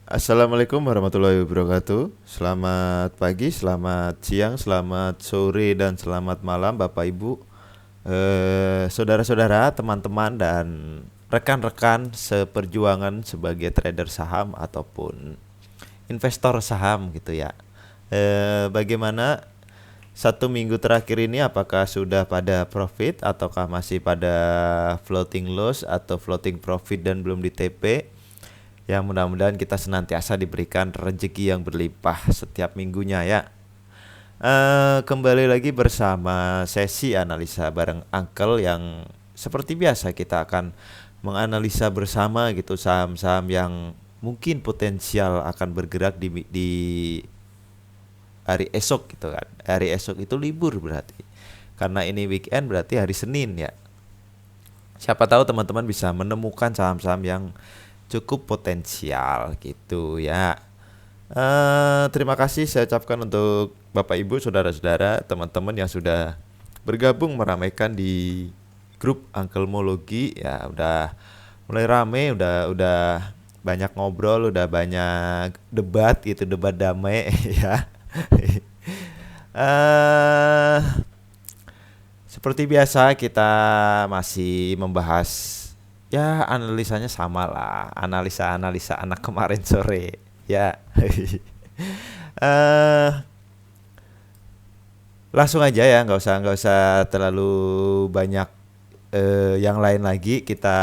Assalamualaikum warahmatullahi wabarakatuh. Selamat pagi, selamat siang, selamat sore, dan selamat malam Bapak Ibu, saudara-saudara, teman-teman, dan rekan-rekan seperjuangan sebagai trader saham ataupun investor saham gitu ya. Bagaimana satu minggu terakhir ini, apakah sudah pada profit ataukah masih pada floating loss atau floating profit dan belum di TP? Yang mudah-mudahan kita senantiasa diberikan rezeki yang berlimpah setiap minggunya ya. Kembali lagi bersama sesi analisa bareng Uncle yang seperti biasa kita akan menganalisa bersama gitu saham-saham yang mungkin potensial akan bergerak di hari esok gitu kan. Hari esok itu libur berarti. Karena ini weekend berarti hari Senin ya. Siapa tahu teman-teman bisa menemukan saham-saham yang cukup potensial gitu ya. Terima kasih saya ucapkan untuk Bapak Ibu, saudara-saudara, teman-teman yang sudah bergabung meramaikan di grup Angkelmologi ya. Udah mulai rame, udah banyak ngobrol, udah banyak debat gitu, debat damai ya. eh Seperti biasa kita masih membahas ya analisanya sama lah, analisa-analisa anak kemarin sore ya. eh Langsung aja ya, nggak usah terlalu banyak yang lain lagi. Kita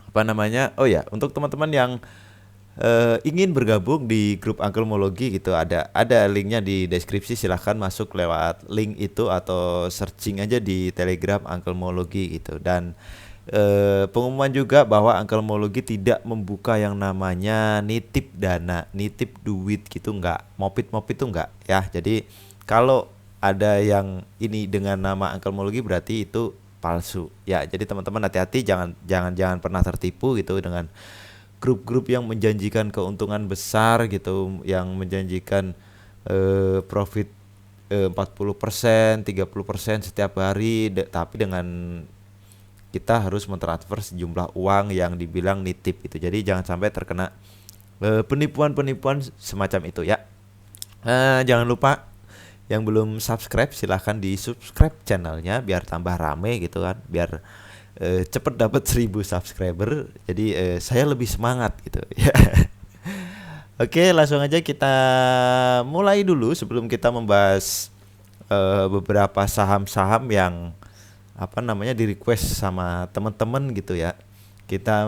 apa namanya? Oh ya, untuk teman-teman yang ingin bergabung di grup Angkelmologi gitu, ada linknya di deskripsi. Silahkan masuk lewat link itu atau searching aja di Telegram Angkelmologi gitu. Dan pengumuman juga bahwa Angkelmologi tidak membuka yang namanya nitip dana, nitip duit gitu, nggak, mopit tuh nggak ya. Jadi kalau ada yang ini dengan nama Angkelmologi berarti itu palsu ya. Jadi teman-teman hati-hati, jangan pernah tertipu gitu dengan grup-grup yang menjanjikan keuntungan besar gitu, yang menjanjikan profit 40%, 30% setiap hari, tapi dengan kita harus mentransfer sejumlah uang yang dibilang nitip itu. Jadi jangan sampai terkena penipuan-penipuan semacam itu ya. Jangan lupa yang belum subscribe silahkan di subscribe channelnya biar tambah rame gitu kan, biar cepet dapat 1000 subscriber. Jadi saya lebih semangat gitu ya. Oke, langsung aja kita mulai dulu sebelum kita membahas beberapa saham-saham yang apa namanya di request sama teman-teman gitu ya. Kita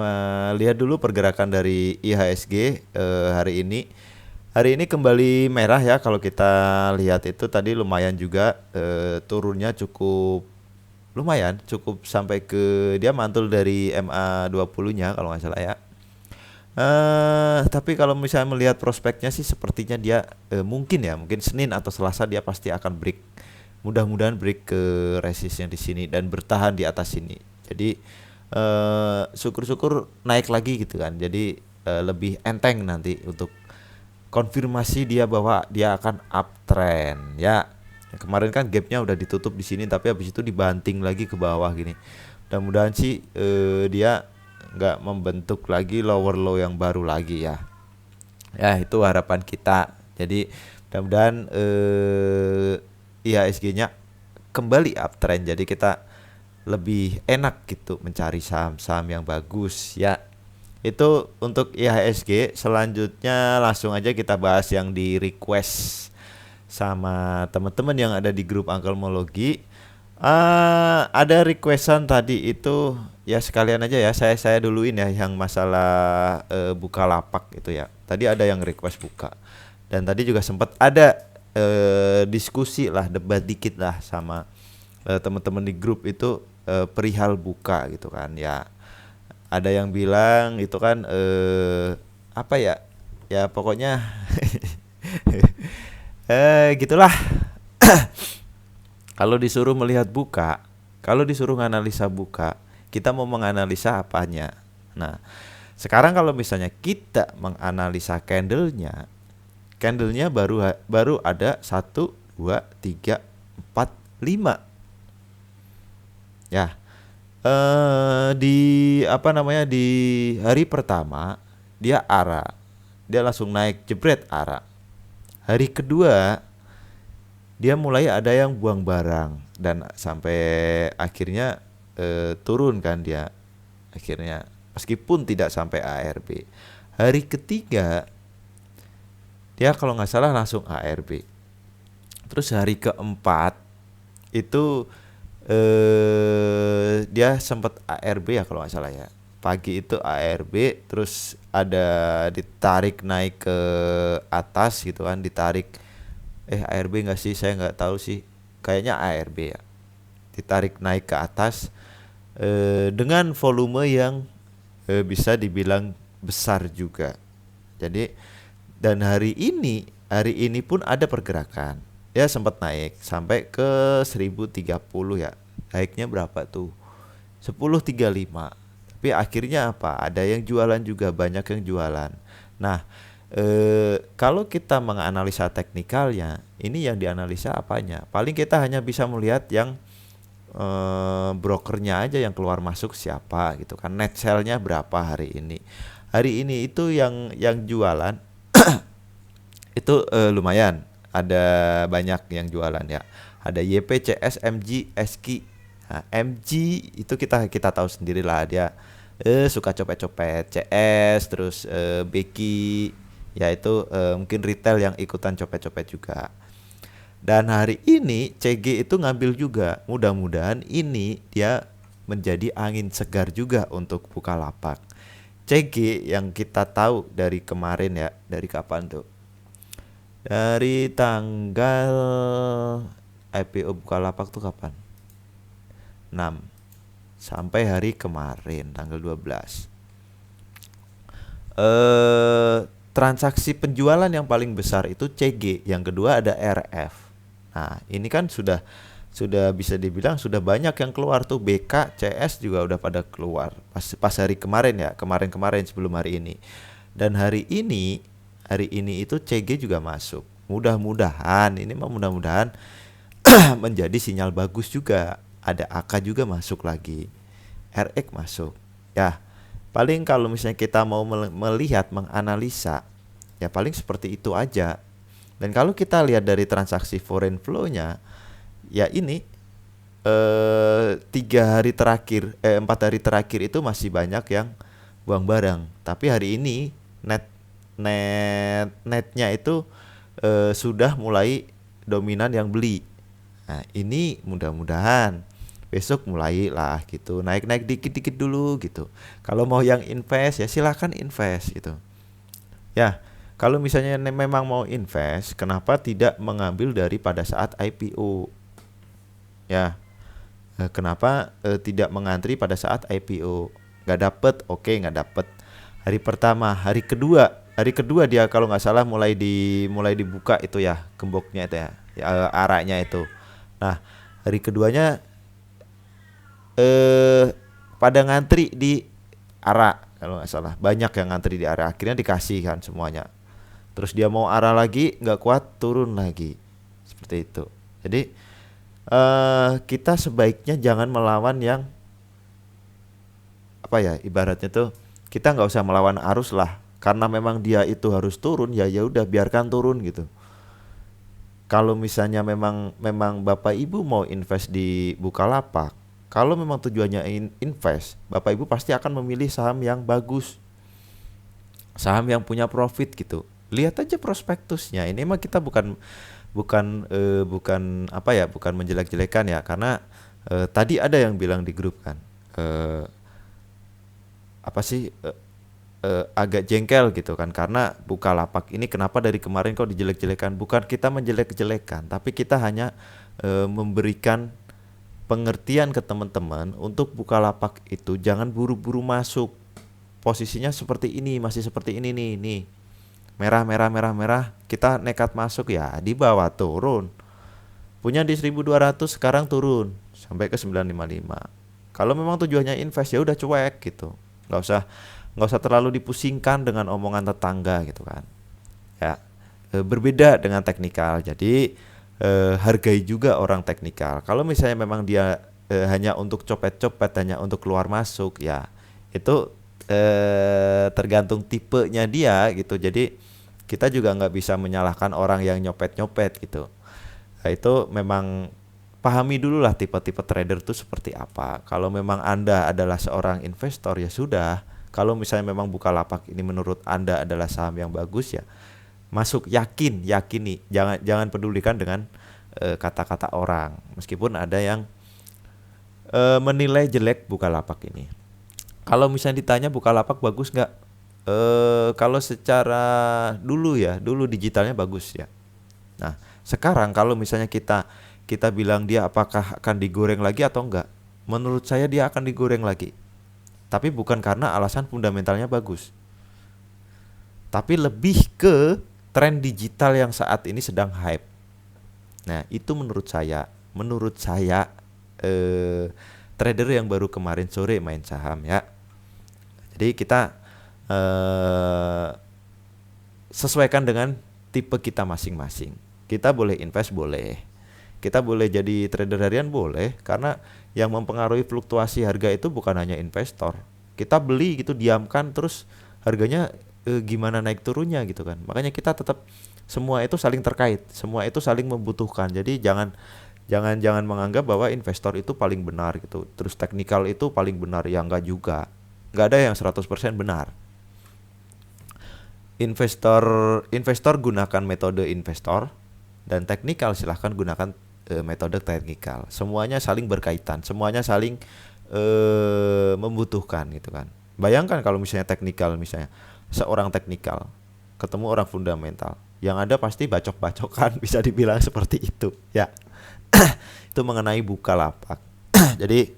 lihat dulu pergerakan dari IHSG hari ini. Hari ini kembali merah ya. Kalau kita lihat itu tadi lumayan juga, turunnya cukup lumayan, cukup sampai ke dia mantul dari MA20-nya kalau nggak salah ya. Tapi kalau misalnya melihat prospeknya sih sepertinya dia mungkin Senin atau Selasa dia pasti akan break. Mudah-mudahan break ke resistnya di sini dan bertahan di atas sini. Jadi syukur-syukur naik lagi gitu kan. Jadi lebih enteng nanti untuk konfirmasi dia bahwa dia akan uptrend ya. Kemarin kan gapnya udah ditutup di sini tapi habis itu dibanting lagi ke bawah gini. Mudah-mudahan sih dia nggak membentuk lagi lower low yang baru lagi ya. Ya itu harapan kita. Jadi mudah-mudahan IHSG-nya kembali uptrend. Jadi kita lebih enak gitu mencari saham-saham yang bagus ya. Itu untuk IHSG. Selanjutnya langsung aja kita bahas yang di request sama teman-teman yang ada di grup Angkelmologi. Ada requestan tadi itu ya, sekalian aja ya saya duluin ya yang masalah Bukalapak itu ya. Tadi ada yang request buka dan tadi juga sempat ada diskusi lah, debat dikit lah sama teman-teman di grup itu perihal buka gitu kan ya. Ada yang bilang itu kan apa ya, ya pokoknya gitulah. Kalau disuruh melihat buka, kalau disuruh menganalisa buka, kita mau menganalisa apanya? Nah, sekarang kalau misalnya kita menganalisa candlenya baru ada 1, 2, 3, 4, 5 ya. Di apa namanya, di hari pertama dia ARA. dia langsung naik jebret ARA. Hari kedua dia mulai ada yang buang barang dan sampai akhirnya turun kan dia akhirnya meskipun tidak sampai ARB. Hari ketiga dia kalau nggak salah langsung ARB. Terus hari keempat itu dia sempat ARB ya kalau nggak salah ya. Pagi itu ARB, terus ada ditarik naik ke atas gitu kan, ditarik ARB nggak sih, saya nggak tahu sih, kayaknya ARB ya, ditarik naik ke atas dengan volume yang bisa dibilang besar juga. Jadi dan hari ini pun ada pergerakan, ya sempat naik sampai ke 1030 ya, naiknya berapa tuh, 1035. Tapi akhirnya apa? Ada yang jualan juga, banyak yang jualan. Nah, kalau kita menganalisa teknikalnya, ini yang dianalisa apanya? Paling kita hanya bisa melihat yang brokernya aja yang keluar masuk siapa gitu kan. Net sell-nya berapa hari ini. Hari ini itu yang jualan itu lumayan. Ada banyak yang jualan ya. Ada YPCS, MG, SKI. Nah, MG itu kita tahu sendiri lah, dia suka copet-copet. CS terus Becky yaitu mungkin retail yang ikutan copet-copet juga. Dan hari ini CG itu ngambil juga. Mudah-mudahan ini dia menjadi angin segar juga untuk Bukalapak. CG yang kita tahu dari kemarin ya, dari kapan tuh? Dari tanggal IPO Bukalapak tuh kapan? 6 sampai hari kemarin tanggal 12. Transaksi penjualan yang paling besar itu CG, yang kedua ada RF. Nah, ini kan sudah bisa dibilang sudah banyak yang keluar tuh. BK, CS juga udah pada keluar pas hari kemarin ya, kemarin sebelum hari ini. Dan hari ini itu CG juga masuk. Mudah-mudahan menjadi sinyal bagus juga. Ada AK juga masuk lagi, RX masuk. Ya, paling kalau misalnya kita mau melihat, menganalisa, ya paling seperti itu aja. Dan kalau kita lihat dari transaksi foreign flow-nya, ya ini 4 hari terakhir itu masih banyak yang buang barang. Tapi hari ini netnya itu sudah mulai dominan yang beli. Nah, ini mudah-mudahan besok mulailah gitu, naik dikit-dikit dulu gitu. Kalau mau yang invest ya silahkan invest gitu. Ya, kalau misalnya memang mau invest, kenapa tidak mengambil dari pada saat IPO? Ya, kenapa tidak mengantri pada saat IPO? Nggak dapet, oke nggak dapet. Hari pertama, hari kedua dia kalau nggak salah mulai dibuka itu ya, gemboknya itu ya, arahnya itu. Nah, hari keduanya pada ngantri di ARA kalau nggak salah, banyak yang ngantri di ARA, akhirnya dikasih kan semuanya. Terus dia mau ARA lagi, nggak kuat, turun lagi, seperti itu. Jadi kita sebaiknya jangan melawan yang apa ya, ibaratnya tuh kita nggak usah melawan arus lah, karena memang dia itu harus turun, ya udah biarkan turun gitu. Kalau misalnya memang Bapak Ibu mau invest di Bukalapak, kalau memang tujuannya invest, Bapak Ibu pasti akan memilih saham yang bagus, saham yang punya profit gitu. Lihat aja prospektusnya. Ini mah kita bukan menjelek-jelekan ya, karena tadi ada yang bilang di grup kan, agak jengkel gitu kan, karena Bukalapak ini kenapa dari kemarin kok dijelek-jelekan. Bukan kita menjelek-jelekan, tapi kita hanya memberikan pengertian ke teman-teman untuk Bukalapak itu jangan buru-buru masuk. Posisinya seperti ini, masih seperti ini nih. Merah, kita nekat masuk ya, di bawah turun. Punya di 1200, sekarang turun sampai ke 955. Kalau memang tujuannya invest ya udah cuek gitu. Nggak usah terlalu dipusingkan dengan omongan tetangga gitu kan. Ya, berbeda dengan teknikal. Jadi hargai juga orang teknikal. Kalau misalnya memang dia hanya untuk copet-copet, hanya untuk keluar masuk, ya itu tergantung tipenya dia gitu. Jadi kita juga nggak bisa menyalahkan orang yang nyopet-nyopet gitu. Nah, itu memang pahami dulu lah tipe-tipe trader itu seperti apa. Kalau memang Anda adalah seorang investor ya sudah. Kalau misalnya memang Bukalapak ini menurut Anda adalah saham yang bagus ya masuk, yakini, jangan jangan pedulikan dengan kata-kata orang. Meskipun ada yang menilai jelek Bukalapak ini. Kalau misalnya ditanya Bukalapak bagus nggak? Kalau secara dulu digitalnya bagus ya. Nah, sekarang kalau misalnya kita kita bilang dia apakah akan digoreng lagi atau enggak? Menurut saya dia akan digoreng lagi. Tapi bukan karena alasan fundamentalnya bagus. Tapi lebih ke tren digital yang saat ini sedang hype. Nah, itu menurut saya trader yang baru kemarin sore main saham ya. Jadi kita eh, sesuaikan dengan tipe kita masing-masing. Kita boleh invest boleh. Kita boleh jadi trader harian boleh karena yang mempengaruhi fluktuasi harga itu bukan hanya investor. Kita beli gitu diamkan terus harganya gimana naik turunnya gitu kan. Makanya kita tetap semua itu saling terkait, semua itu saling membutuhkan. Jadi jangan menganggap bahwa investor itu paling benar gitu. Terus teknikal itu paling benar ya enggak juga. Enggak ada yang 100% benar. Investor investor gunakan metode investor dan teknikal silahkan gunakan metode teknikal. Semuanya saling berkaitan, semuanya saling membutuhkan gitu kan. Bayangkan kalau misalnya teknikal, misalnya seorang teknikal ketemu orang fundamental, yang ada pasti bacok-bacokan bisa dibilang seperti itu ya. Itu mengenai Bukalapak. Jadi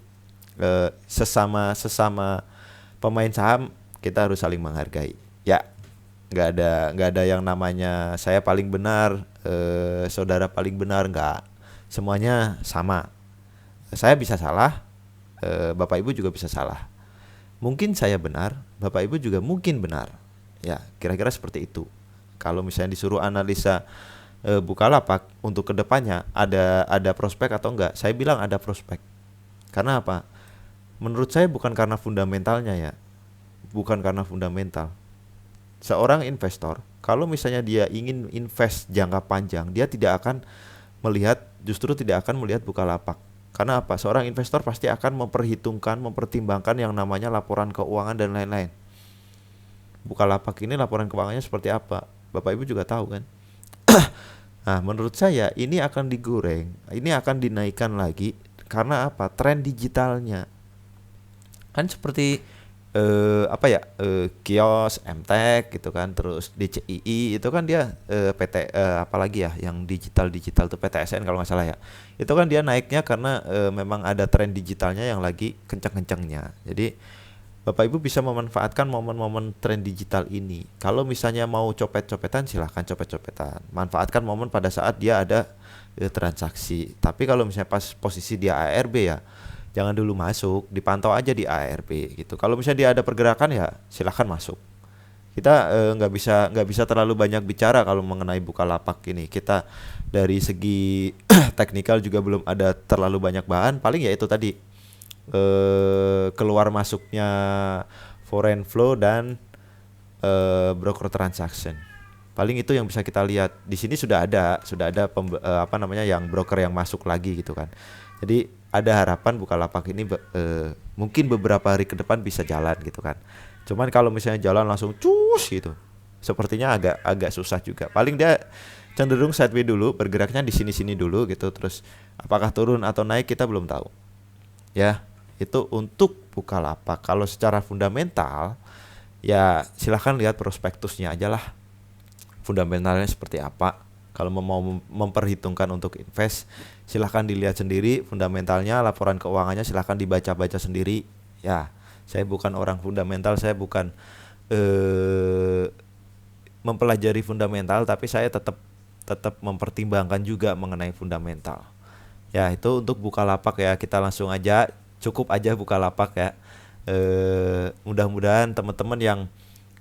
sesama sesama pemain saham kita harus saling menghargai ya. Nggak ada yang namanya saya paling benar, saudara paling benar, nggak. Semuanya sama. Saya bisa salah, bapak ibu juga bisa salah. Mungkin saya benar, bapak ibu juga mungkin benar. Ya, kira-kira seperti itu. Kalau misalnya disuruh analisa Bukalapak untuk kedepannya ada prospek atau enggak, saya bilang ada prospek. Karena apa? Menurut saya bukan karena fundamentalnya ya, bukan karena fundamental. Seorang investor, kalau misalnya dia ingin invest jangka panjang, dia justru tidak akan melihat Bukalapak. Karena apa? Seorang investor pasti akan mempertimbangkan yang namanya laporan keuangan dan lain-lain. Bukalapak ini laporan keuangannya seperti apa? Bapak Ibu juga tahu kan? Nah, menurut saya ini akan digoreng, ini akan dinaikkan lagi karena apa? Tren digitalnya. Kan seperti kios, MTek gitu kan, terus DCII itu kan dia PT apalagi ya yang digital tuh PTSN kalau nggak salah ya. Itu kan dia naiknya karena memang ada tren digitalnya yang lagi kenceng-kencengnya. Jadi Bapak Ibu bisa memanfaatkan momen-momen tren digital ini. Kalau misalnya mau copet-copetan silahkan copet-copetan. Manfaatkan momen pada saat dia ada transaksi. Tapi kalau misalnya pas posisi dia ARB ya jangan dulu masuk, dipantau aja di ARB gitu. Kalau misalnya dia ada pergerakan ya silahkan masuk. Kita nggak bisa terlalu banyak bicara kalau mengenai Bukalapak ini. Kita dari segi teknikal juga belum ada terlalu banyak bahan. Paling ya itu tadi keluar masuknya foreign flow dan broker transaction. Paling itu yang bisa kita lihat. Di sini sudah ada yang broker yang masuk lagi gitu kan. Jadi ada harapan Bukalapak ini mungkin beberapa hari ke depan bisa jalan gitu kan. Cuman kalau misalnya jalan langsung cus gitu, sepertinya agak susah juga. Paling dia cenderung sideways dulu, bergeraknya di sini-sini dulu gitu. Terus apakah turun atau naik kita belum tahu. Ya, itu untuk Bukalapak. Kalau secara fundamental ya silahkan lihat prospektusnya aja lah. Fundamentalnya seperti apa. Kalau mau memperhitungkan untuk invest, silahkan dilihat sendiri fundamentalnya, laporan keuangannya silahkan dibaca-baca sendiri. Ya, saya bukan orang fundamental, saya bukan mempelajari fundamental, tapi saya tetap mempertimbangkan juga mengenai fundamental. Ya, itu untuk Bukalapak ya, kita langsung aja, cukup aja Bukalapak ya. Mudah-mudahan teman-teman yang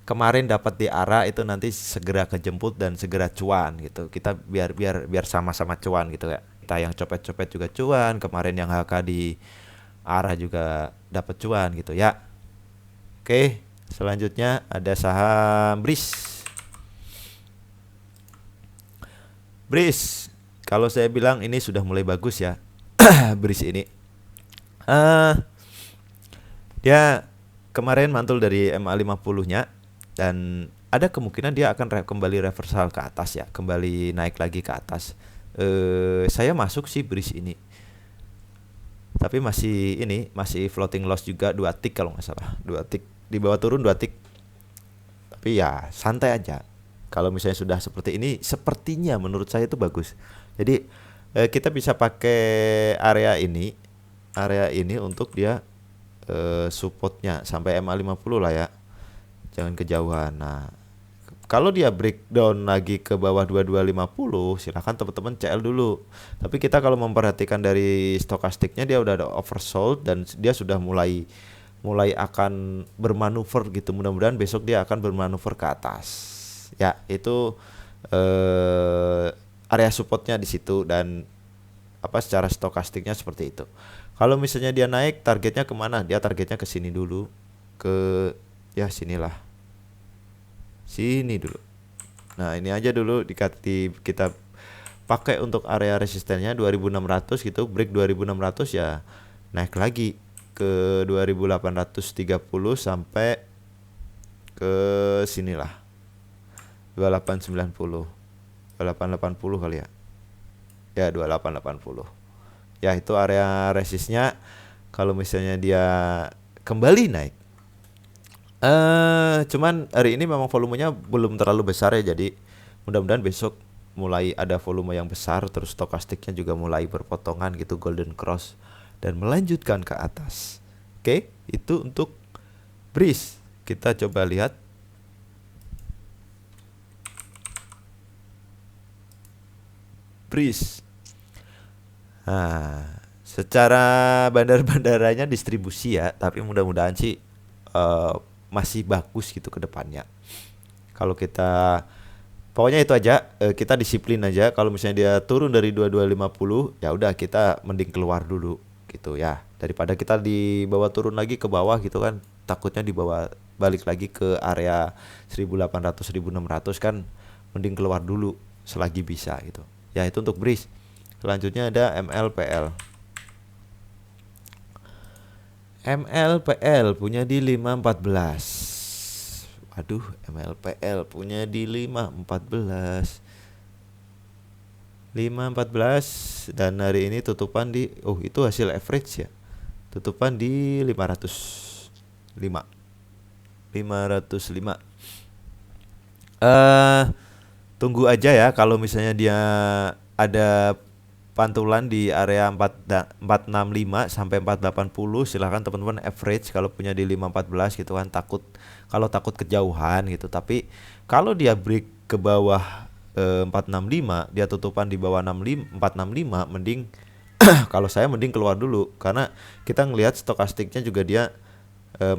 kemarin dapat di ARA itu nanti segera kejemput dan segera cuan gitu. Kita biar sama-sama cuan gitu ya. Kita yang copet-copet juga cuan, kemarin yang HK di ARA juga dapat cuan gitu ya. Oke, Selanjutnya ada saham BRIS. Kalau saya bilang ini sudah mulai bagus ya. BRIS ini dia kemarin mantul dari MA50-nya dan ada kemungkinan dia akan kembali reversal ke atas ya, kembali naik lagi ke atas. Saya masuk sih BRIS ini. Tapi masih floating loss juga 2 tick kalau nggak salah. 2 tick di bawah turun 2 tick. Tapi ya santai aja. Kalau misalnya sudah seperti ini, sepertinya menurut saya itu bagus. Jadi kita bisa pakai area ini untuk dia supportnya sampai MA50 lah ya. Jangan kejauhan. Nah, kalau dia breakdown lagi ke bawah 2250, silakan teman-teman CL dulu. Tapi kita kalau memperhatikan dari stokastiknya dia udah ada oversold dan dia sudah mulai akan bermanuver gitu. Mudah-mudahan besok dia akan bermanuver ke atas. Ya, itu area supportnya di situ dan secara stokastiknya seperti itu. Kalau misalnya dia naik, targetnya kemana? Dia targetnya ke sini dulu, ke ya sinilah, sini dulu. Nah ini aja dulu kita pakai untuk area resistennya 2600 gitu, break 2600 ya naik lagi ke 2830 sampai ke sinilah 2890 2880 kali ya. Ya 2880. Ya itu area resistnya. Kalau misalnya dia kembali naik. Cuman hari ini memang volumenya belum terlalu besar ya, jadi mudah-mudahan besok mulai ada volume yang besar, terus stokastiknya juga mulai berpotongan gitu, golden cross dan melanjutkan ke atas. Oke, itu untuk BRIS. Kita coba lihat. BRIS. Nah, secara bandar-bandaranya distribusi ya, tapi mudah-mudahan sih masih bagus gitu ke depannya. Kalau kita pokoknya itu aja, kita disiplin aja. Kalau misalnya dia turun dari 2250, ya udah kita mending keluar dulu gitu ya. Daripada kita dibawa turun lagi ke bawah gitu kan, takutnya dibawa balik lagi ke area 1800 1600 kan, mending keluar dulu selagi bisa gitu. Ya itu untuk BRIS. Selanjutnya ada MLPL. MLPL punya di 514. Waduh, MLPL punya di 514. 514 dan hari ini tutupan di itu hasil average ya. Tutupan di 505. 505. Tunggu aja ya kalau misalnya dia ada pantulan di area 465 sampai 480, silahkan teman-teman average kalau punya di 514 gitu kan, kalau takut kejauhan gitu. Tapi kalau dia break ke bawah 465, dia tutupan di bawah 465, mending kalau saya mending keluar dulu, karena kita ngelihat stokastiknya juga dia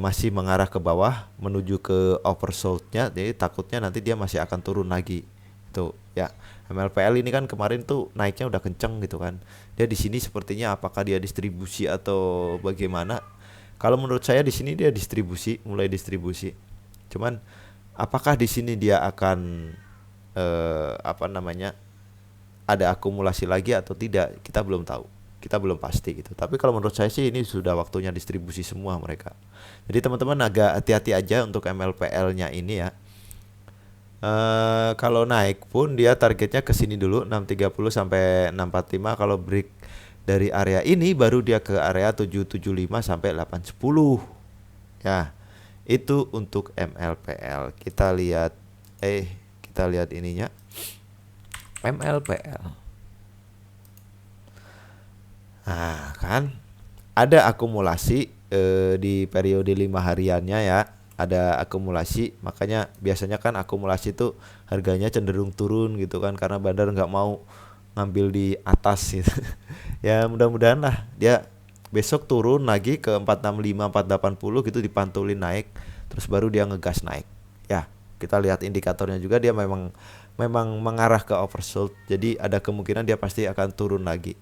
masih mengarah ke bawah menuju ke oversoldnya, jadi takutnya nanti dia masih akan turun lagi tuh ya. MLPL ini kan kemarin tuh naiknya udah kenceng gitu kan. Dia di sini sepertinya apakah dia distribusi atau bagaimana? Kalau menurut saya di sini dia mulai distribusi. Cuman apakah di sini dia akan ada akumulasi lagi atau tidak? Kita belum tahu. Kita belum pasti gitu. Tapi kalau menurut saya sih ini sudah waktunya distribusi semua mereka. Jadi teman-teman agak hati-hati aja untuk MLPL-nya ini ya. Kalau naik pun dia targetnya ke sini dulu 630 sampai 645. Kalau break dari area ini baru dia ke area 775 sampai 810. Ya, itu untuk MLPL. Kita lihat ininya. MLPL. Nah, kan ada akumulasi di periode 5 hariannya ya. Ada akumulasi, makanya biasanya kan akumulasi itu harganya cenderung turun gitu kan, karena bandar nggak mau ngambil di atas gitu. Ya mudah-mudahan lah dia besok turun lagi ke 465 480 gitu, dipantulin naik, terus baru dia ngegas naik. Ya kita lihat indikatornya juga, dia memang mengarah ke oversold, jadi ada kemungkinan dia pasti akan turun lagi.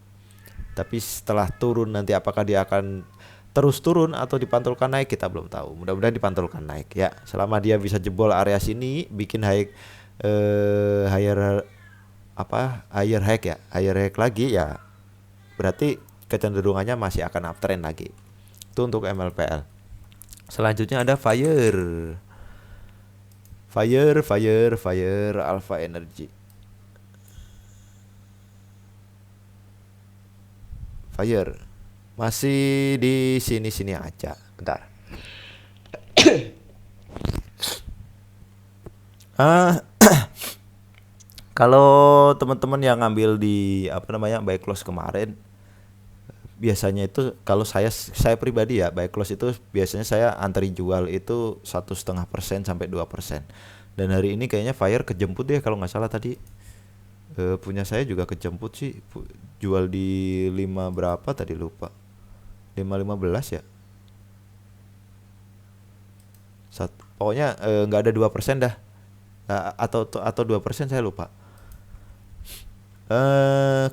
Tapi setelah turun nanti apakah dia akan terus turun atau dipantulkan naik kita belum tahu. Mudah-mudahan dipantulkan naik ya. Selama dia bisa jebol area sini, bikin higher higher high ya, higher high lagi ya, berarti kecenderungannya masih akan uptrend lagi. Itu untuk MLPL. Selanjutnya ada Fire Alpha Energy. Fire masih di sini-sini aja. Bentar. Kalau teman-teman yang ngambil di buy close kemarin, biasanya itu kalau saya pribadi ya, buy close itu biasanya saya antri jual itu 1,5% sampai 2%. Dan hari ini kayaknya Fire kejemput ya kalau nggak salah tadi. Punya saya juga kejemput sih, jual di 5 berapa tadi lupa. 5.15 ya. Pokoknya nggak ada 2% dah. Atau 2% saya lupa.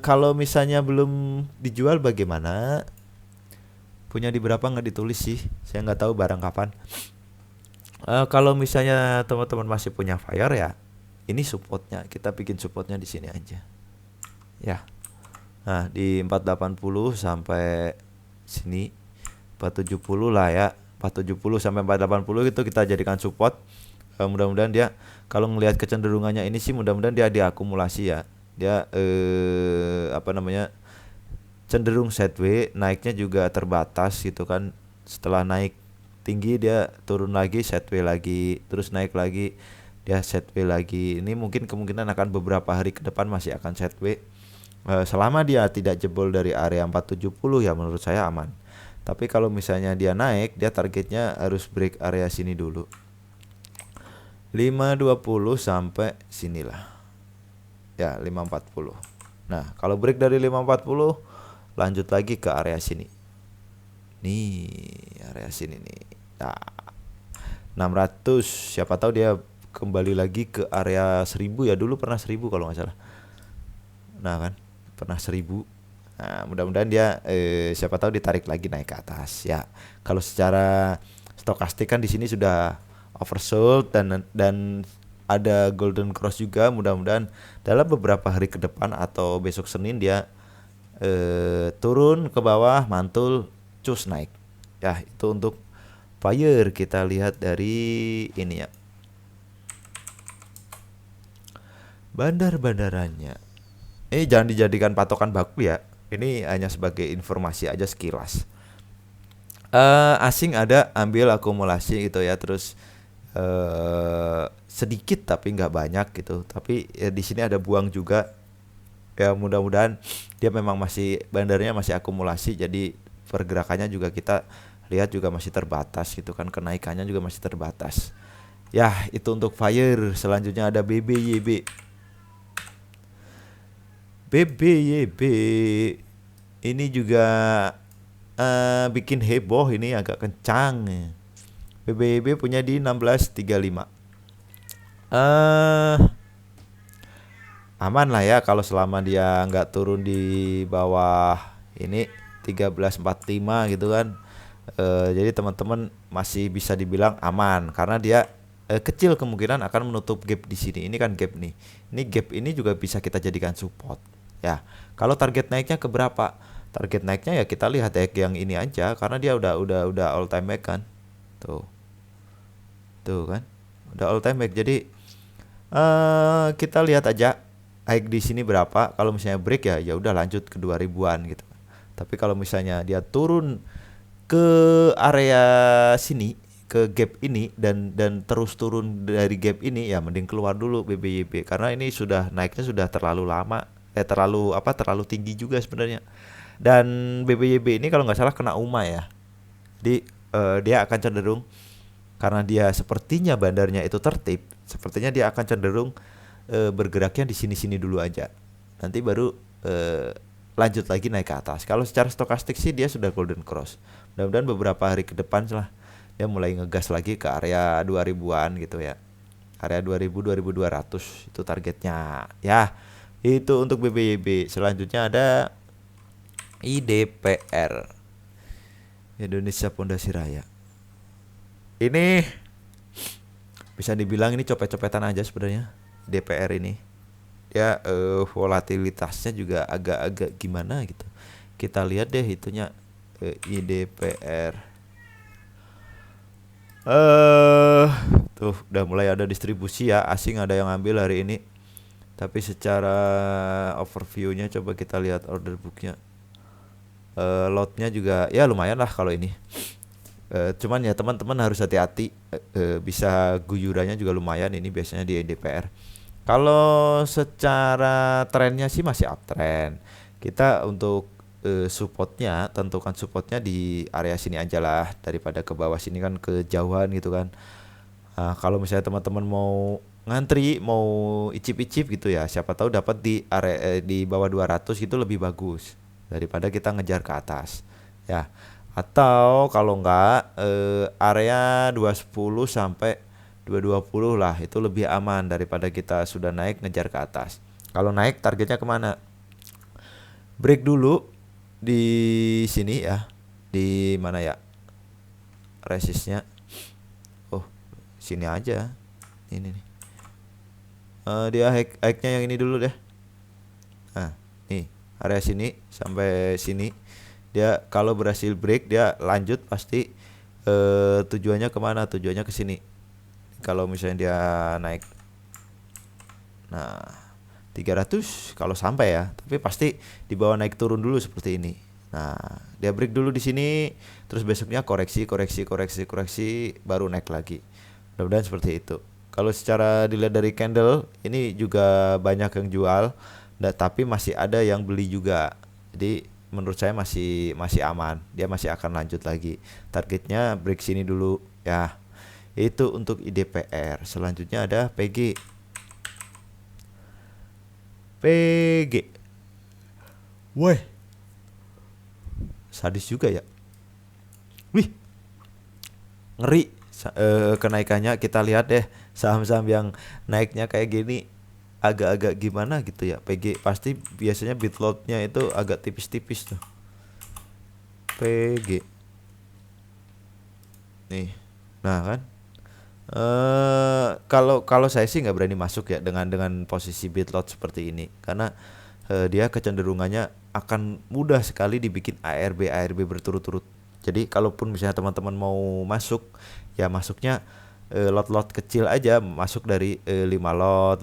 Kalau misalnya belum dijual bagaimana? Punya di berapa nggak ditulis sih. Saya nggak tahu barang kapan. Kalau misalnya teman-teman masih punya Fire ya, ini supportnya, kita bikin supportnya di sini aja. Ya. Nah, di 480 sampai sini 470 lah ya. 470 sampai 480 itu kita jadikan support. Mudah-mudahan dia kalau ngelihat kecenderungannya ini sih mudah-mudahan dia diakumulasi ya. Dia cenderung sideways, naiknya juga terbatas gitu kan. Setelah naik tinggi dia turun lagi, sideways lagi, terus naik lagi, dia sideways lagi. Ini mungkin kemungkinan akan beberapa hari ke depan masih akan sideways. Selama dia tidak jebol dari area 470 ya menurut saya aman. Tapi kalau misalnya dia naik, dia targetnya harus break area sini dulu. 520 sampai sinilah. Ya, 540. Nah, kalau break dari 540 lanjut lagi ke area sini. Nih, area sini nih. Nah, 600, siapa tahu dia kembali lagi ke area 1000 ya, dulu pernah 1000 kalau nggak salah. Nah kan, pernah 1000. Nah, mudah-mudahan dia siapa tahu ditarik lagi naik ke atas ya. Kalau secara stokastik kan di sini sudah oversold dan ada golden cross juga. Mudah-mudahan dalam beberapa hari ke depan atau besok Senin dia turun ke bawah, mantul, cus naik. Ya, itu untuk Fire. Kita lihat dari ini ya, bandar-bandarannya. Ini jangan dijadikan patokan baku ya. Ini hanya sebagai informasi aja sekilas. Asing ada ambil akumulasi gitu ya, terus sedikit tapi nggak banyak gitu. Tapi di sini ada buang juga. Ya mudah-mudahan dia memang masih bandarnya masih akumulasi, jadi pergerakannya juga kita lihat juga masih terbatas gitu kan, kenaikannya juga masih terbatas. Ya, itu untuk Fire. Selanjutnya ada BBYB. BBYB ini juga bikin heboh, ini agak kencang. BBYB punya di 1635. Aman lah ya kalau selama dia nggak turun di bawah ini 1345 gitu kan. Jadi teman-teman masih bisa dibilang aman karena dia kecil kemungkinan akan menutup gap di sini. Ini kan gap nih. Ini gap ini juga bisa kita jadikan support. Ya, kalau target naiknya ke berapa? Target naiknya ya kita lihat yang ini aja karena dia udah all time high kan. Tuh. Tuh kan. Udah all time high. Jadi kita lihat aja high di sini berapa. Kalau misalnya break ya udah lanjut ke 2000-an gitu. Tapi kalau misalnya dia turun ke area sini, ke gap ini dan terus turun dari gap ini ya mending keluar dulu BBYB karena ini sudah naiknya sudah terlalu lama, terlalu tinggi juga sebenarnya. Dan BBYB ini kalau nggak salah kena UMA ya. Jadi dia akan cenderung karena dia sepertinya bandarnya itu tertib, sepertinya dia akan cenderung bergeraknya di sini-sini dulu aja. Nanti baru lanjut lagi naik ke atas. Kalau secara stokastik sih dia sudah golden cross. Mudah-mudahan beberapa hari ke depan lah dia mulai ngegas lagi ke area 2000-an gitu ya. Area 2000 2200 itu targetnya. Ya, itu untuk BBYB. Selanjutnya ada IDPR. Indonesia Pondasi Raya. Ini bisa dibilang ini copet-copetan aja sebenarnya DPR ini. Ya volatilitasnya juga agak-agak gimana gitu. Kita lihat deh itunya IDPR. Tuh udah mulai ada distribusi ya, asing ada yang ambil hari ini. Tapi secara overview-nya coba kita lihat order book-nya. Lotnya juga ya lumayan lah kalau ini. Cuman ya teman-teman harus hati-hati, bisa guyurannya juga lumayan ini biasanya di DPR. Kalau secara trennya sih masih uptrend. Kita untuk supportnya, tentukan supportnya di area sini aja lah daripada ke bawah sini kan kejauhan gitu kan. Kalau misalnya teman-teman mau ngantri, mau icip-icip gitu ya, siapa tahu dapat di area di bawah 200 itu lebih bagus daripada kita ngejar ke atas. Ya. Atau kalau enggak area 210 sampai 220 lah itu lebih aman daripada kita sudah naik ngejar ke atas. Kalau naik targetnya kemana? Break dulu di sini ya. Di mana ya? Resistnya. Oh, sini aja. Ini nih. Dia high-nya yang ini dulu deh. Nah, nih area sini sampai sini. Dia kalau berhasil break dia lanjut pasti tujuannya kemana? Tujuannya ke sini. Kalau misalnya dia naik, nah 300 kalau sampai ya, tapi pasti di bawah naik turun dulu seperti ini. Nah dia break dulu di sini, terus besoknya koreksi baru naik lagi. Mudah-mudahan seperti itu. Kalau secara dilihat dari candle ini juga banyak yang jual, tapi masih ada yang beli juga. Jadi menurut saya masih aman, dia masih akan lanjut lagi. Targetnya break sini dulu ya. Itu untuk IDPR. Selanjutnya ada PG. Woi, sadis juga ya. Wih, ngeri kenaikannya. Kita lihat deh saham-saham yang naiknya kayak gini agak-agak gimana gitu ya. PG pasti biasanya bid load-nya itu agak tipis-tipis tuh. PG nih, nah kan. Kalau saya sih nggak berani masuk ya dengan posisi bid lot seperti ini karena dia kecenderungannya akan mudah sekali dibikin ARB berturut-turut. Jadi kalaupun misalnya teman-teman mau masuk ya masuknya lot-lot kecil aja, masuk dari 5 lot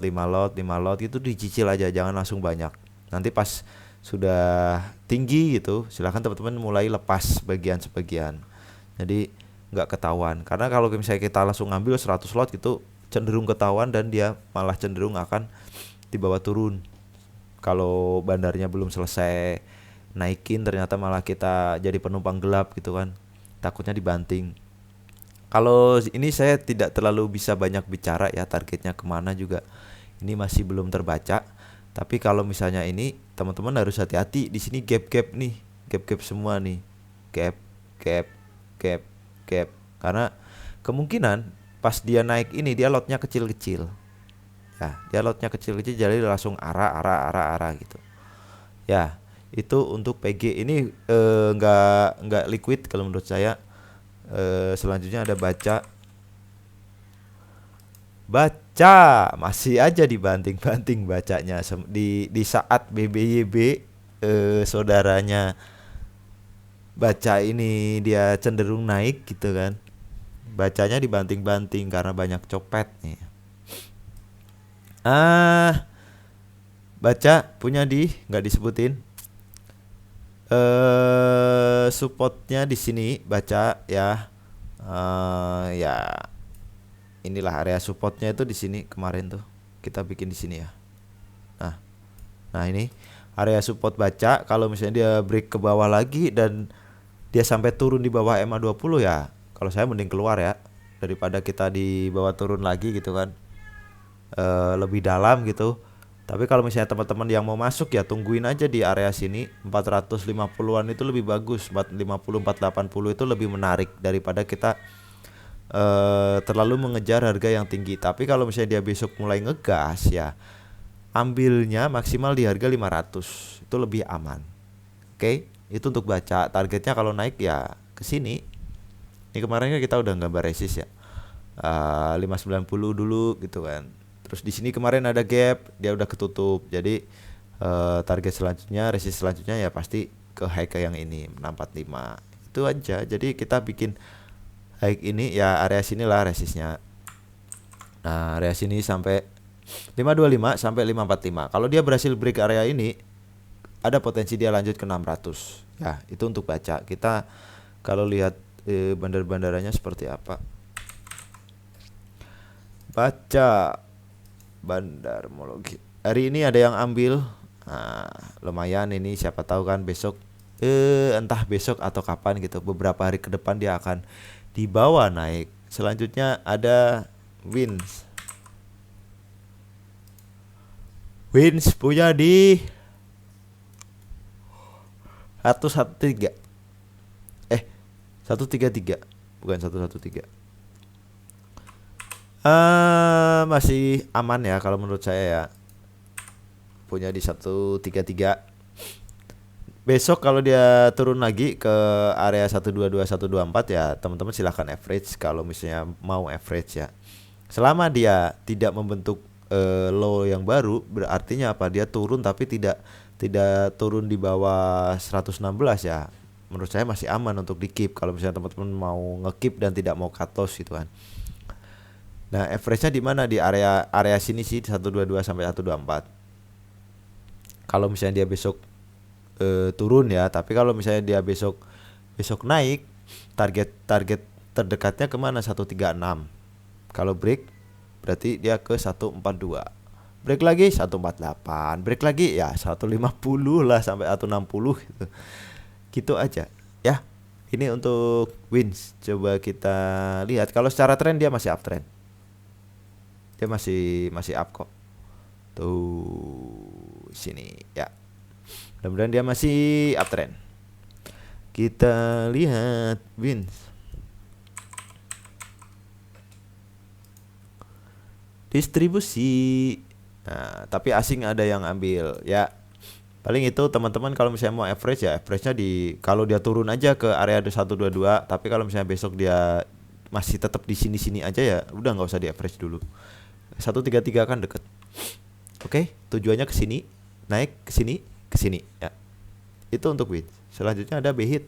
itu dicicil aja, jangan langsung banyak. Nanti pas sudah tinggi gitu silakan teman-teman mulai lepas sebagian. Jadi nggak ketahuan, karena kalau misalnya kita langsung ngambil 100 lot gitu cenderung ketahuan dan dia malah cenderung akan dibawa turun. Kalau bandarnya belum selesai naikin ternyata malah kita jadi penumpang gelap gitu kan, takutnya dibanting. Kalau ini saya tidak terlalu bisa banyak bicara ya, targetnya kemana juga ini masih belum terbaca. Tapi kalau misalnya ini teman-teman harus hati-hati di sini, gap nih, gap semua nih, gap karena kemungkinan pas dia naik ini dia lotnya kecil-kecil ya, dia lotnya kecil-kecil jadi langsung arah gitu ya. Itu untuk PG ini nggak liquid kalau menurut saya. Selanjutnya ada baca masih aja dibanting-banting bacanya di saat BBYB saudaranya baca ini dia cenderung naik gitu kan, bacanya dibanting-banting karena banyak copet nih. Baca punya nggak disebutin supportnya di sini baca ya. Ya inilah area supportnya itu di sini kemarin tuh kita bikin di sini ya. Nah ini area support baca. Kalau misalnya dia break ke bawah lagi dan dia sampai turun di bawah MA20 ya, kalau saya mending keluar ya daripada kita di bawah turun lagi gitu kan, lebih dalam gitu. Tapi kalau misalnya teman-teman yang mau masuk ya tungguin aja di area sini 450-an itu lebih bagus. 450 480 itu lebih menarik daripada kita terlalu mengejar harga yang tinggi. Tapi kalau misalnya dia besok mulai ngegas ya ambilnya maksimal di harga 500 itu lebih aman. Oke, itu untuk baca. Targetnya kalau naik ya ke sini. Ini kemarin kan kita udah gambar resist ya. 590 dulu gitu kan. Terus di sini kemarin ada gap, dia udah ketutup. Jadi target selanjutnya, resist selanjutnya ya pasti ke high ke yang ini 645. Itu aja. Jadi kita bikin high ini ya area sinilah resistnya. Nah, area sini sampai 525 sampai 545. Kalau dia berhasil break area ini, ada potensi dia lanjut ke 600. Ya, itu untuk baca. Kita kalau lihat bandar-bandaranya seperti apa. Baca bandarmologi. Hari ini ada yang ambil. Nah, lumayan ini, siapa tahu kan besok entah besok atau kapan gitu. Beberapa hari ke depan dia akan dibawa naik. Selanjutnya ada Wins. Wins punya di 113. 133, bukan 113. Masih aman ya kalau menurut saya ya. Punya di 133. Besok kalau dia turun lagi ke area 122 124 ya teman-teman silahkan average kalau misalnya mau average ya. Selama dia tidak membentuk low yang baru, berartinya apa? Dia turun tapi tidak turun di bawah 116 ya. Menurut saya masih aman untuk di keep kalau misalnya teman-teman mau nge-keep dan tidak mau cut loss gitu kan. Nah, average-nya di mana? Di area sini sih 122 sampai 124. Kalau misalnya dia besok turun ya, tapi kalau misalnya dia besok naik, target terdekatnya kemana? 136. Kalau break berarti dia ke 142. Break lagi 148, break lagi ya 150 lah sampai 160 gitu. Gitu aja ya. Ini untuk Wins. Coba kita lihat kalau secara tren dia masih uptrend. Dia masih up kok. Tuh sini ya. Mudah-mudahan dia masih uptrend. Kita lihat Wins. Distribusi. Nah, tapi asing ada yang ambil ya. Paling itu teman-teman kalau misalnya mau average ya average-nya di kalau dia turun aja ke area 122, tapi kalau misalnya besok dia masih tetap di sini-sini aja ya udah nggak usah di average dulu. 133 kan deket. Oke, tujuannya ke sini, naik ke sini ya. Itu untuk Win. Selanjutnya ada Behit.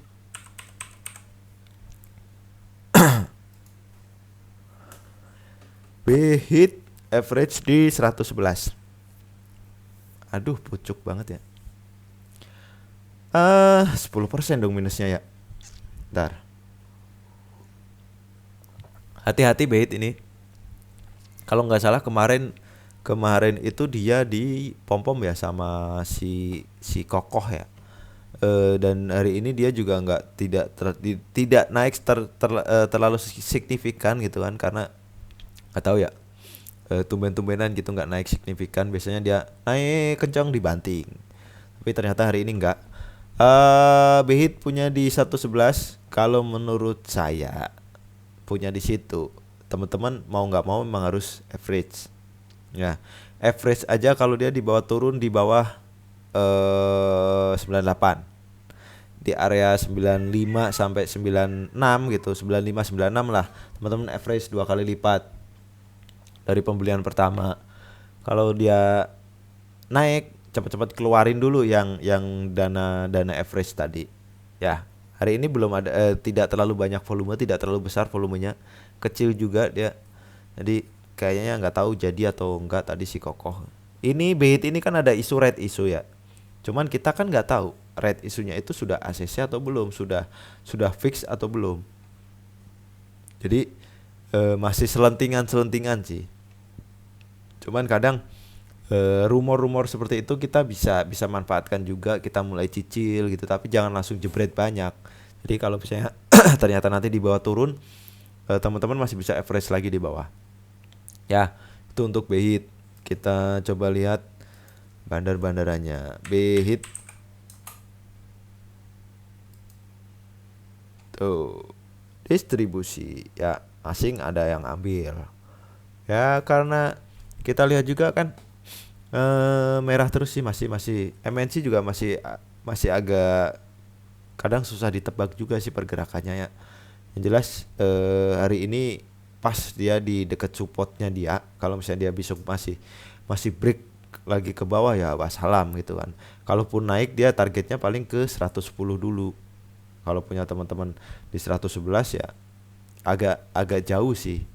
Behit average di 111. Aduh, pucuk banget ya. 10% dong minusnya ya. Bentar. Hati-hati Behit ini. Kalau nggak salah kemarin itu dia di pom-pom ya sama si Kokoh ya. Dan hari ini dia juga tidak naik terlalu signifikan gitu kan, karena nggak tahu ya, tumben-tumbenan gitu nggak naik signifikan. Biasanya dia naik kencang dibanting, tapi ternyata hari ini nggak. Behit punya di 111. Kalau menurut saya punya di situ, teman-teman mau nggak mau memang harus average ya. Average aja kalau dia di bawah, turun di bawah 98 di area 95 sampai 96 gitu, 95 96 lah teman-teman, average 2 kali lipat dari pembelian pertama. Kalau dia naik cepat-cepat keluarin dulu yang dana average tadi ya. Hari ini belum ada tidak terlalu banyak volume, tidak terlalu besar volumenya, kecil juga dia. Jadi kayaknya nggak tahu jadi atau enggak tadi si Kokoh. Ini Behit ini kan ada isu red isu ya. Cuman kita kan nggak tahu red isunya itu sudah ACC atau belum, sudah fix atau belum. Jadi masih selentingan sih. Cuman kadang rumor-rumor seperti itu kita bisa manfaatkan juga, kita mulai cicil gitu, tapi jangan langsung jebret banyak. Jadi kalau misalnya ternyata nanti di bawah turun, teman-teman masih bisa average lagi di bawah. Ya, itu untuk Behit. Kita coba lihat bandar-bandarannya. Behit. Tuh, distribusi ya, asing ada yang ambil. Ya karena kita lihat juga kan merah terus sih, masih MNC juga masih agak kadang susah ditebak juga sih pergerakannya ya. Yang jelas hari ini pas dia di dekat supportnya dia. Kalau misalnya dia besok masih masih break lagi ke bawah ya wassalam gitu kan. Kalaupun naik dia targetnya paling ke 110 dulu. Kalau punya teman-teman di 111 ya agak agak jauh sih.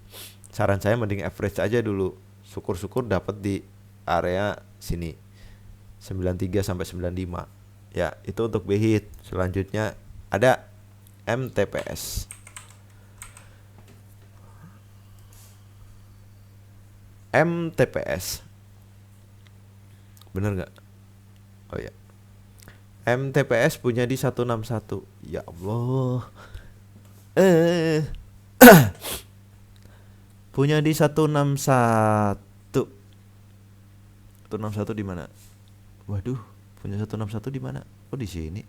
Saran saya mending average aja dulu. Syukur-syukur dapat di area sini 93 sampai 95. Ya, itu untuk BHIT. Selanjutnya ada MTPS. MTPS. Bener nggak? Oh ya. MTPS punya di 161. Ya Allah. Eh punya di 161. 161 di mana? Waduh, punya 161 di mana? Oh, di sini.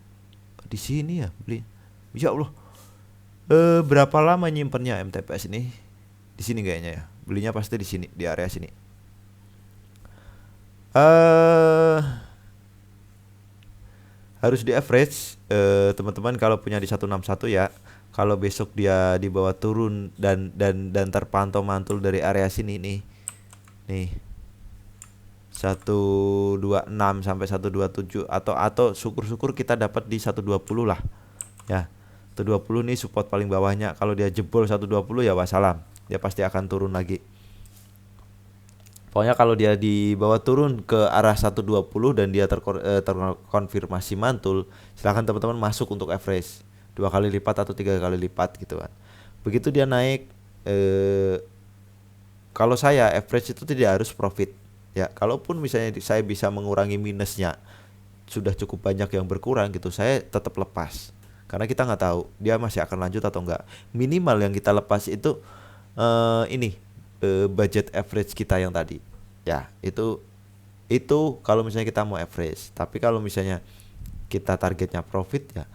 Oh, di sini ya beli. Ya Allah. Berapa lama nyimpennya MTPS ini? Di sini kayaknya ya. Belinya pasti di sini, di area sini. Eh harus di average teman-teman kalau punya di 161 ya. Kalau besok dia di bawah turun dan terpantau mantul dari area sini nih. Nih. 126 sampai 127 atau syukur-syukur kita dapat di 120 lah. Ya. 120 nih support paling bawahnya. Kalau dia jebol 120 ya wassalam. Dia pasti akan turun lagi. Pokoknya kalau dia di bawah turun ke arah 120 dan dia terkonfirmasi mantul, silakan teman-teman masuk untuk average 2 kali lipat atau 3 kali lipat gitu kan. Begitu dia naik kalau saya average itu tidak harus profit. Ya, kalaupun misalnya saya bisa mengurangi minusnya sudah cukup banyak yang berkurang gitu, saya tetap lepas. Karena kita nggak tahu dia masih akan lanjut atau enggak. Minimal yang kita lepas itu budget average kita yang tadi. Ya, itu kalau misalnya kita mau average. Tapi kalau misalnya kita targetnya profit ya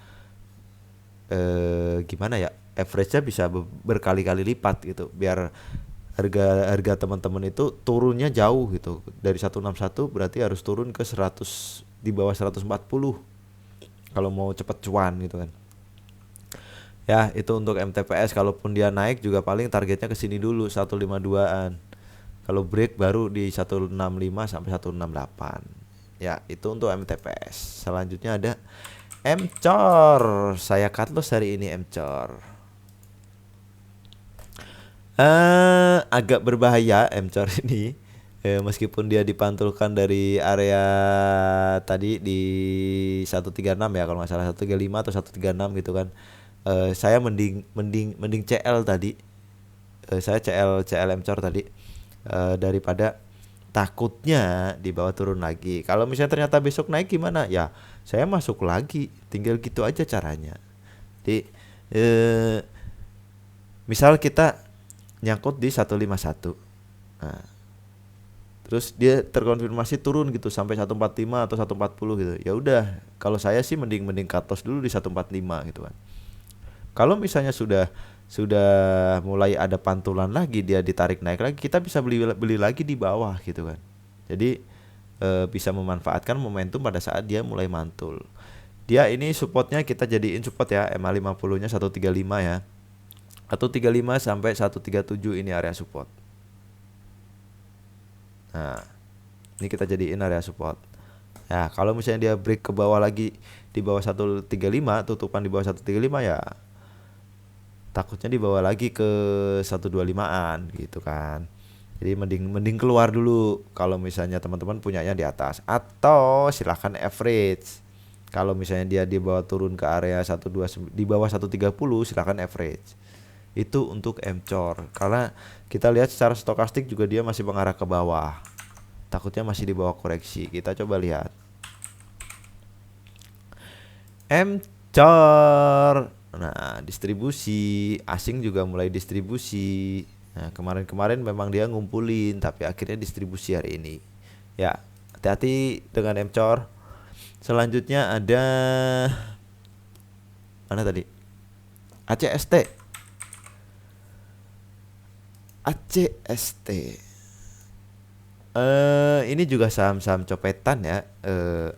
gimana ya? Average-nya bisa berkali-kali lipat gitu. Biar harga teman-teman itu turunnya jauh gitu. Dari 161 berarti harus turun ke 100 di bawah 140 kalau mau cepet cuan gitu kan. Ya, itu untuk MTPS. Kalaupun dia naik juga paling targetnya ke sini dulu 152-an. Kalau break baru di 165 sampai 168. Ya, itu untuk MTPS. Selanjutnya ada MCOR. Saya cut loss hari ini MCOR. Agak berbahaya MCOR ini. Meskipun dia dipantulkan dari area tadi di 136 ya, kalau nggak salah 135 atau 136 gitu kan. Saya mending CL tadi. Saya CL MCOR tadi daripada takutnya di bawah turun lagi. Kalau misalnya ternyata besok naik gimana? Ya, saya masuk lagi. Tinggal gitu aja caranya. Jadi misal kita nyangkut di 151. Nah, terus dia terkonfirmasi turun gitu sampai 145 atau 140 gitu. Ya udah, kalau saya sih mending cut loss dulu di 145 gitu kan. Kalau misalnya sudah mulai ada pantulan lagi, dia ditarik naik lagi, kita bisa beli lagi di bawah gitu kan. Jadi bisa memanfaatkan momentum pada saat dia mulai mantul. Dia ini supportnya kita jadiin support ya, MA50-nya 135 ya. 135 sampai 137 ini area support. Nah, ini kita jadiin area support. Nah, kalau misalnya dia break ke bawah lagi di bawah 135, tutupan di bawah 135 ya takutnya dibawa lagi ke 125-an gitu kan. Jadi mending keluar dulu kalau misalnya teman-teman punyanya di atas, atau silahkan average. Kalau misalnya dia di bawah turun ke area 129 di bawah 130 silahkan average. Itu untuk MCOR. Karena kita lihat secara stokastik juga dia masih mengarah ke bawah. Takutnya masih di bawah koreksi. Kita coba lihat. MCOR. Nah, distribusi asing juga mulai distribusi. Nah, kemarin-kemarin memang dia ngumpulin tapi akhirnya distribusi hari ini. Ya, hati-hati dengan MCOR. Selanjutnya ada mana tadi? ACST. ACST. Ini juga saham-saham copetan ya.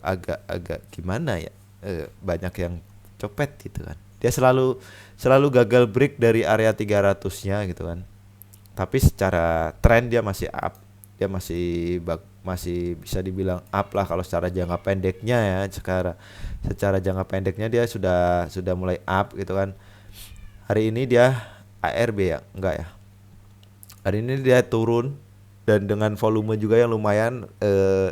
Agak-agak gimana ya? Banyak yang copet gitu kan. Dia selalu selalu gagal break dari area 300-nya gitu kan. Tapi secara tren dia masih up. Dia masih bisa dibilang up lah kalau secara jangka pendeknya ya. Secara jangka pendeknya dia sudah mulai up gitu kan. Hari ini dia ARB ya? Enggak ya. Hari ini dia turun dan dengan volume juga yang lumayan,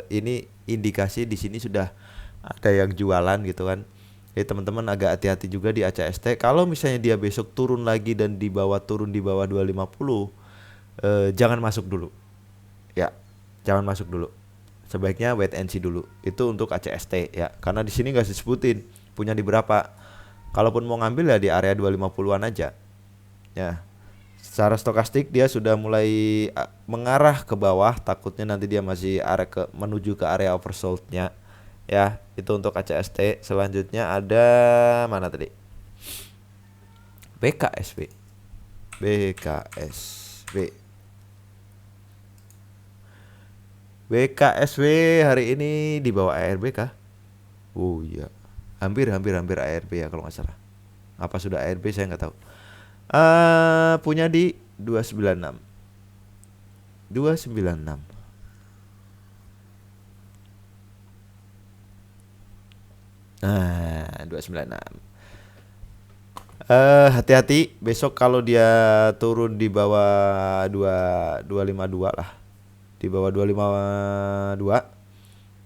ini indikasi di sini sudah ada yang jualan gitu kan. Jadi teman-teman agak hati-hati juga di ACST. Kalau misalnya dia besok turun lagi dan turun di bawah 250, jangan masuk dulu. Ya, jangan masuk dulu. Sebaiknya wait and see dulu. Itu untuk ACST ya. Karena di sini nggak disebutin punya di berapa. Kalaupun mau ngambil ya di area 250-an aja. Ya. Secara stokastik dia sudah mulai mengarah ke bawah, takutnya nanti dia masih menuju ke area oversold-nya. Ya, itu untuk ACST. Selanjutnya ada mana tadi? BKSW. BKSW hari ini di bawah ARB kah? Oh iya. Hampir ARB ya kalau nggak salah. Apa sudah ARB saya nggak tahu. Punya di 296. 296. Nah, 296. Hati-hati besok kalau dia turun di bawah 252 lah. Di bawah 252.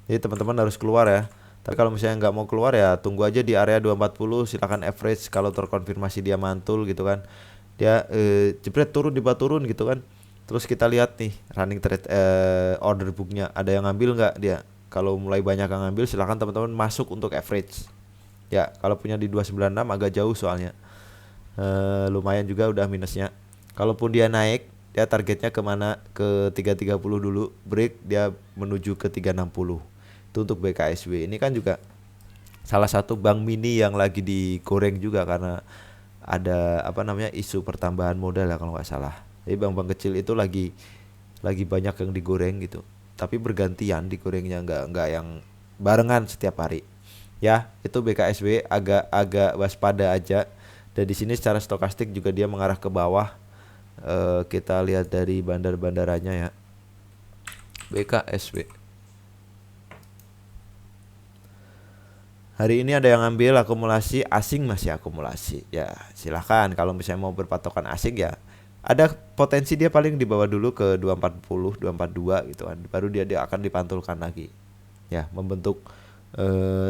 Jadi teman-teman harus keluar ya. Tapi kalau misalnya nggak mau keluar ya tunggu aja di area 240, silakan average kalau terkonfirmasi dia mantul gitu kan. Dia jebret turun di bawah turun gitu kan. Terus kita lihat nih running trade order booknya ada yang ngambil nggak dia. Kalau mulai banyak yang ngambil silakan teman-teman masuk untuk average. Ya, kalau punya di 296 agak jauh soalnya. Lumayan juga udah minusnya. Kalaupun dia naik, dia targetnya kemana? Ke 330 dulu, break dia menuju ke 360. Itu untuk BKSW. Ini kan juga salah satu bank mini yang lagi digoreng juga karena ada isu pertambahan modal ya kalau nggak salah. Jadi bank-bank kecil itu lagi banyak yang digoreng gitu. Tapi bergantian digorengnya, nggak yang barengan setiap hari. Ya, itu BKSW agak waspada aja. Dan di sini secara stokastik juga dia mengarah ke bawah. Kita lihat dari bandar-bandaranya ya. BKSW. Hari ini ada yang ngambil akumulasi, asing masih akumulasi. Ya, silahkan kalau misalnya mau berpatokan asing ya. Ada potensi dia paling di bawah dulu ke 240, 242 gitu kan. Baru dia akan dipantulkan lagi. Ya, membentuk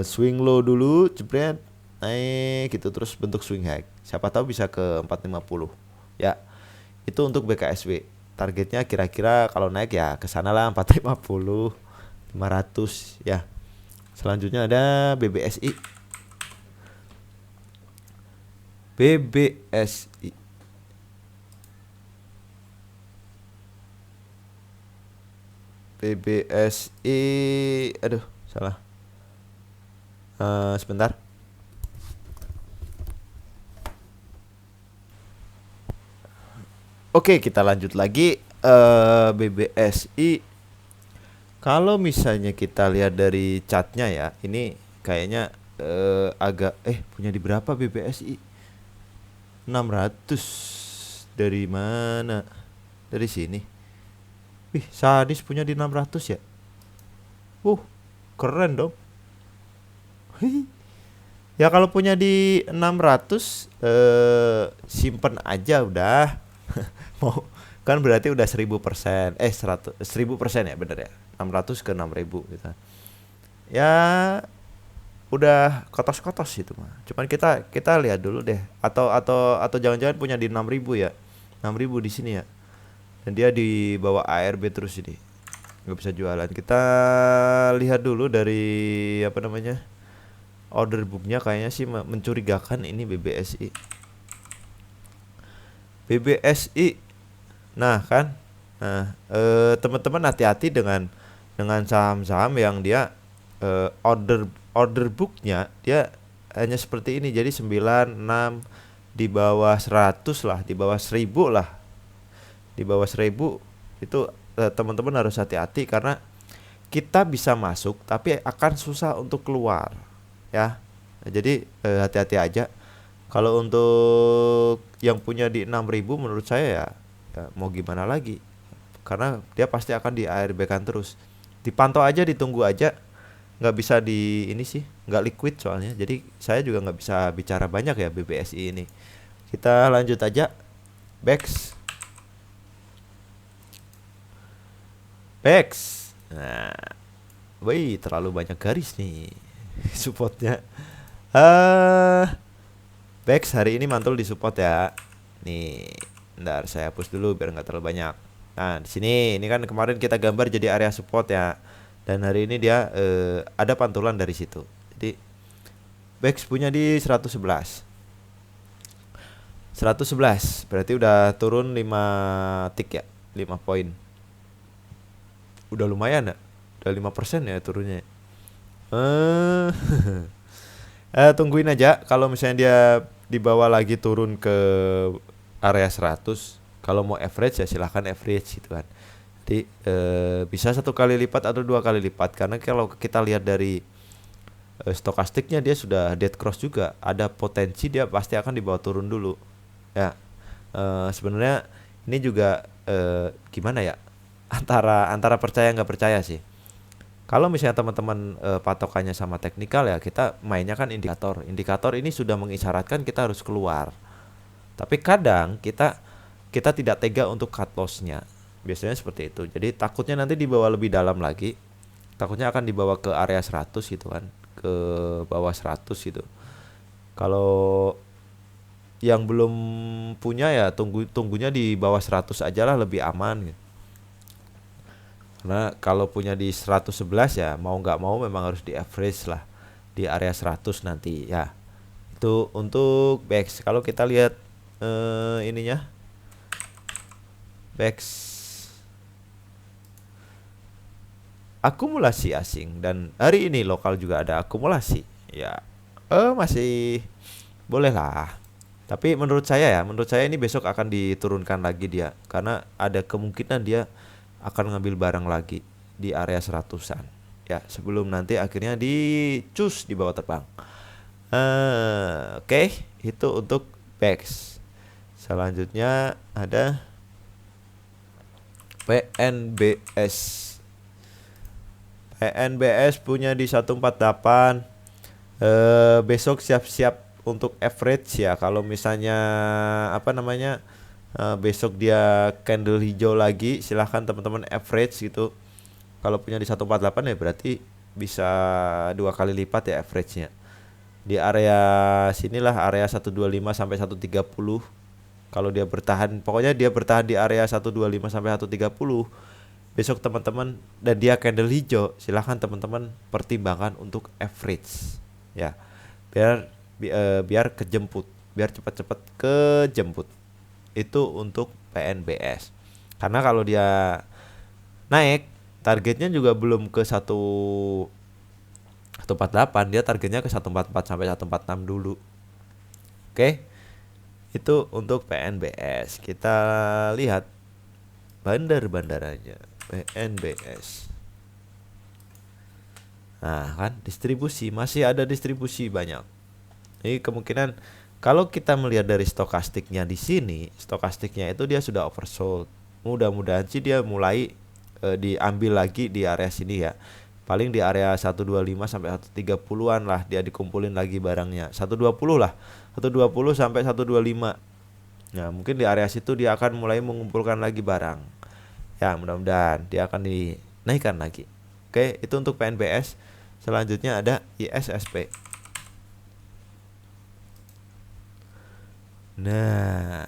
swing low dulu, jebret naik gitu terus bentuk swing high. Siapa tahu bisa ke 450. Ya. Itu untuk BKSW. Targetnya kira-kira kalau naik ya ke sana lah 450, 500 ya. Selanjutnya ada BBSI. BBSI. BBSI. Aduh, salah. Sebentar. Oke, kita lanjut lagi. BBSI. Kalau misalnya kita lihat dari chartnya ya, ini kayaknya agak punya di berapa BBSI? 600 dari mana? Dari sini. Wih, sadis punya di 600 ya. Keren dong. Ya kalau punya di 600 simpen aja udah. Mau kan berarti udah 1000%. 1000% ya bener ya. 600 ke 6000 gitu. Ya udah kotos-kotos itu mah. Cuman kita lihat dulu deh atau jangan-jangan punya di 6000 ya. 6000 di sini ya. Dan dia di bawah ARB terus ini. Nggak bisa jualan. Kita lihat dulu dari order booknya kayaknya sih mencurigakan ini BBSI. Nah kan. Nah, teman-teman hati-hati dengan saham-saham yang dia order booknya dia hanya seperti ini. Jadi 96 di bawah 100 lah, di bawah 1000 lah. Di bawah 1000 itu teman-teman harus hati-hati karena kita bisa masuk tapi akan susah untuk keluar ya. Jadi hati-hati aja. Kalau untuk yang punya di 6.000 menurut saya ya, ya mau gimana lagi, karena dia pasti akan di ARB kan terus. Dipantau aja, ditunggu aja, nggak bisa di ini sih, nggak liquid soalnya. Jadi saya juga nggak bisa bicara banyak ya BBSI ini. Kita lanjut aja. Bex. Bex. Nah, wih terlalu banyak garis nih supportnya. Bex hari ini mantul di support ya. Nih, ntar saya hapus dulu biar nggak terlalu banyak. Nah, di sini ini kan kemarin kita gambar jadi area support ya. Dan hari ini dia ada pantulan dari situ. Jadi Bex punya di 111. 111 berarti udah turun 5 tick ya, 5 poin. Udah lumayan ya. Udah 5% ya turunnya. Eh tungguin aja kalau misalnya dia dibawa lagi turun ke area 100. Kalau mau average ya silahkan average gitu kan. Jadi bisa 1 kali lipat atau 2 kali lipat, karena kalau kita lihat dari stokastiknya dia sudah dead cross juga, ada potensi dia pasti akan dibawa turun dulu ya. Sebenarnya ini juga gimana ya, antara antara percaya nggak percaya sih. Kalau misalnya teman-teman patokannya sama teknikal ya, kita mainnya kan indikator. Indikator ini sudah mengisyaratkan kita harus keluar. Tapi kadang kita kita tidak tega untuk cut loss-nya. Biasanya seperti itu. Jadi takutnya nanti dibawa lebih dalam lagi. Takutnya akan dibawa ke area 100 gitu kan. Ke bawah 100 gitu. Kalau yang belum punya ya tunggunya di bawah 100 aja lah, lebih aman gitu. Karena kalau punya di 111 ya mau nggak mau memang harus di average lah di area 100 nanti ya. Itu untuk BEX. Kalau kita lihat ininya BEX akumulasi asing, dan hari ini lokal juga ada akumulasi ya, masih boleh lah. Tapi menurut saya ini besok akan diturunkan lagi dia, karena ada kemungkinan dia akan ngambil barang lagi di area 100-an ya, sebelum nanti akhirnya dicus di bawah terbang. Oke, itu untuk BEX. Selanjutnya ada PNBS. PNBS punya di 148. Besok siap-siap untuk average ya. Kalau misalnya apa namanya, besok dia candle hijau lagi, silahkan teman-teman average gitu. Kalau punya di 148 ya berarti bisa 2 kali lipat ya average-nya. Di area sinilah, area 125 sampai 130. Kalau dia bertahan, pokoknya dia bertahan di area 125 sampai 130. Besok teman-teman dan dia candle hijau, silahkan teman-teman pertimbangkan untuk average ya. Biar kejemput, biar cepat-cepat kejemput. Itu untuk PNBS. Karena kalau dia naik, targetnya juga belum ke 148, dia targetnya ke 144 sampai 146 dulu. Oke. Itu untuk PNBS. Kita lihat bandar-bandaranya PNBS. Nah, kan distribusi, masih ada distribusi banyak. Ini kemungkinan kalau kita melihat dari stokastiknya di sini, stokastiknya itu dia sudah oversold. Mudah-mudahan sih dia mulai diambil lagi di area sini ya. Paling di area 125 sampai 130-an lah dia dikumpulin lagi barangnya. 120 lah. 120 sampai 125. Nah, mungkin di area situ dia akan mulai mengumpulkan lagi barang. Ya, mudah-mudahan dia akan dinaikkan lagi. Oke, itu untuk PNBS. Selanjutnya ada ISSP. Nah,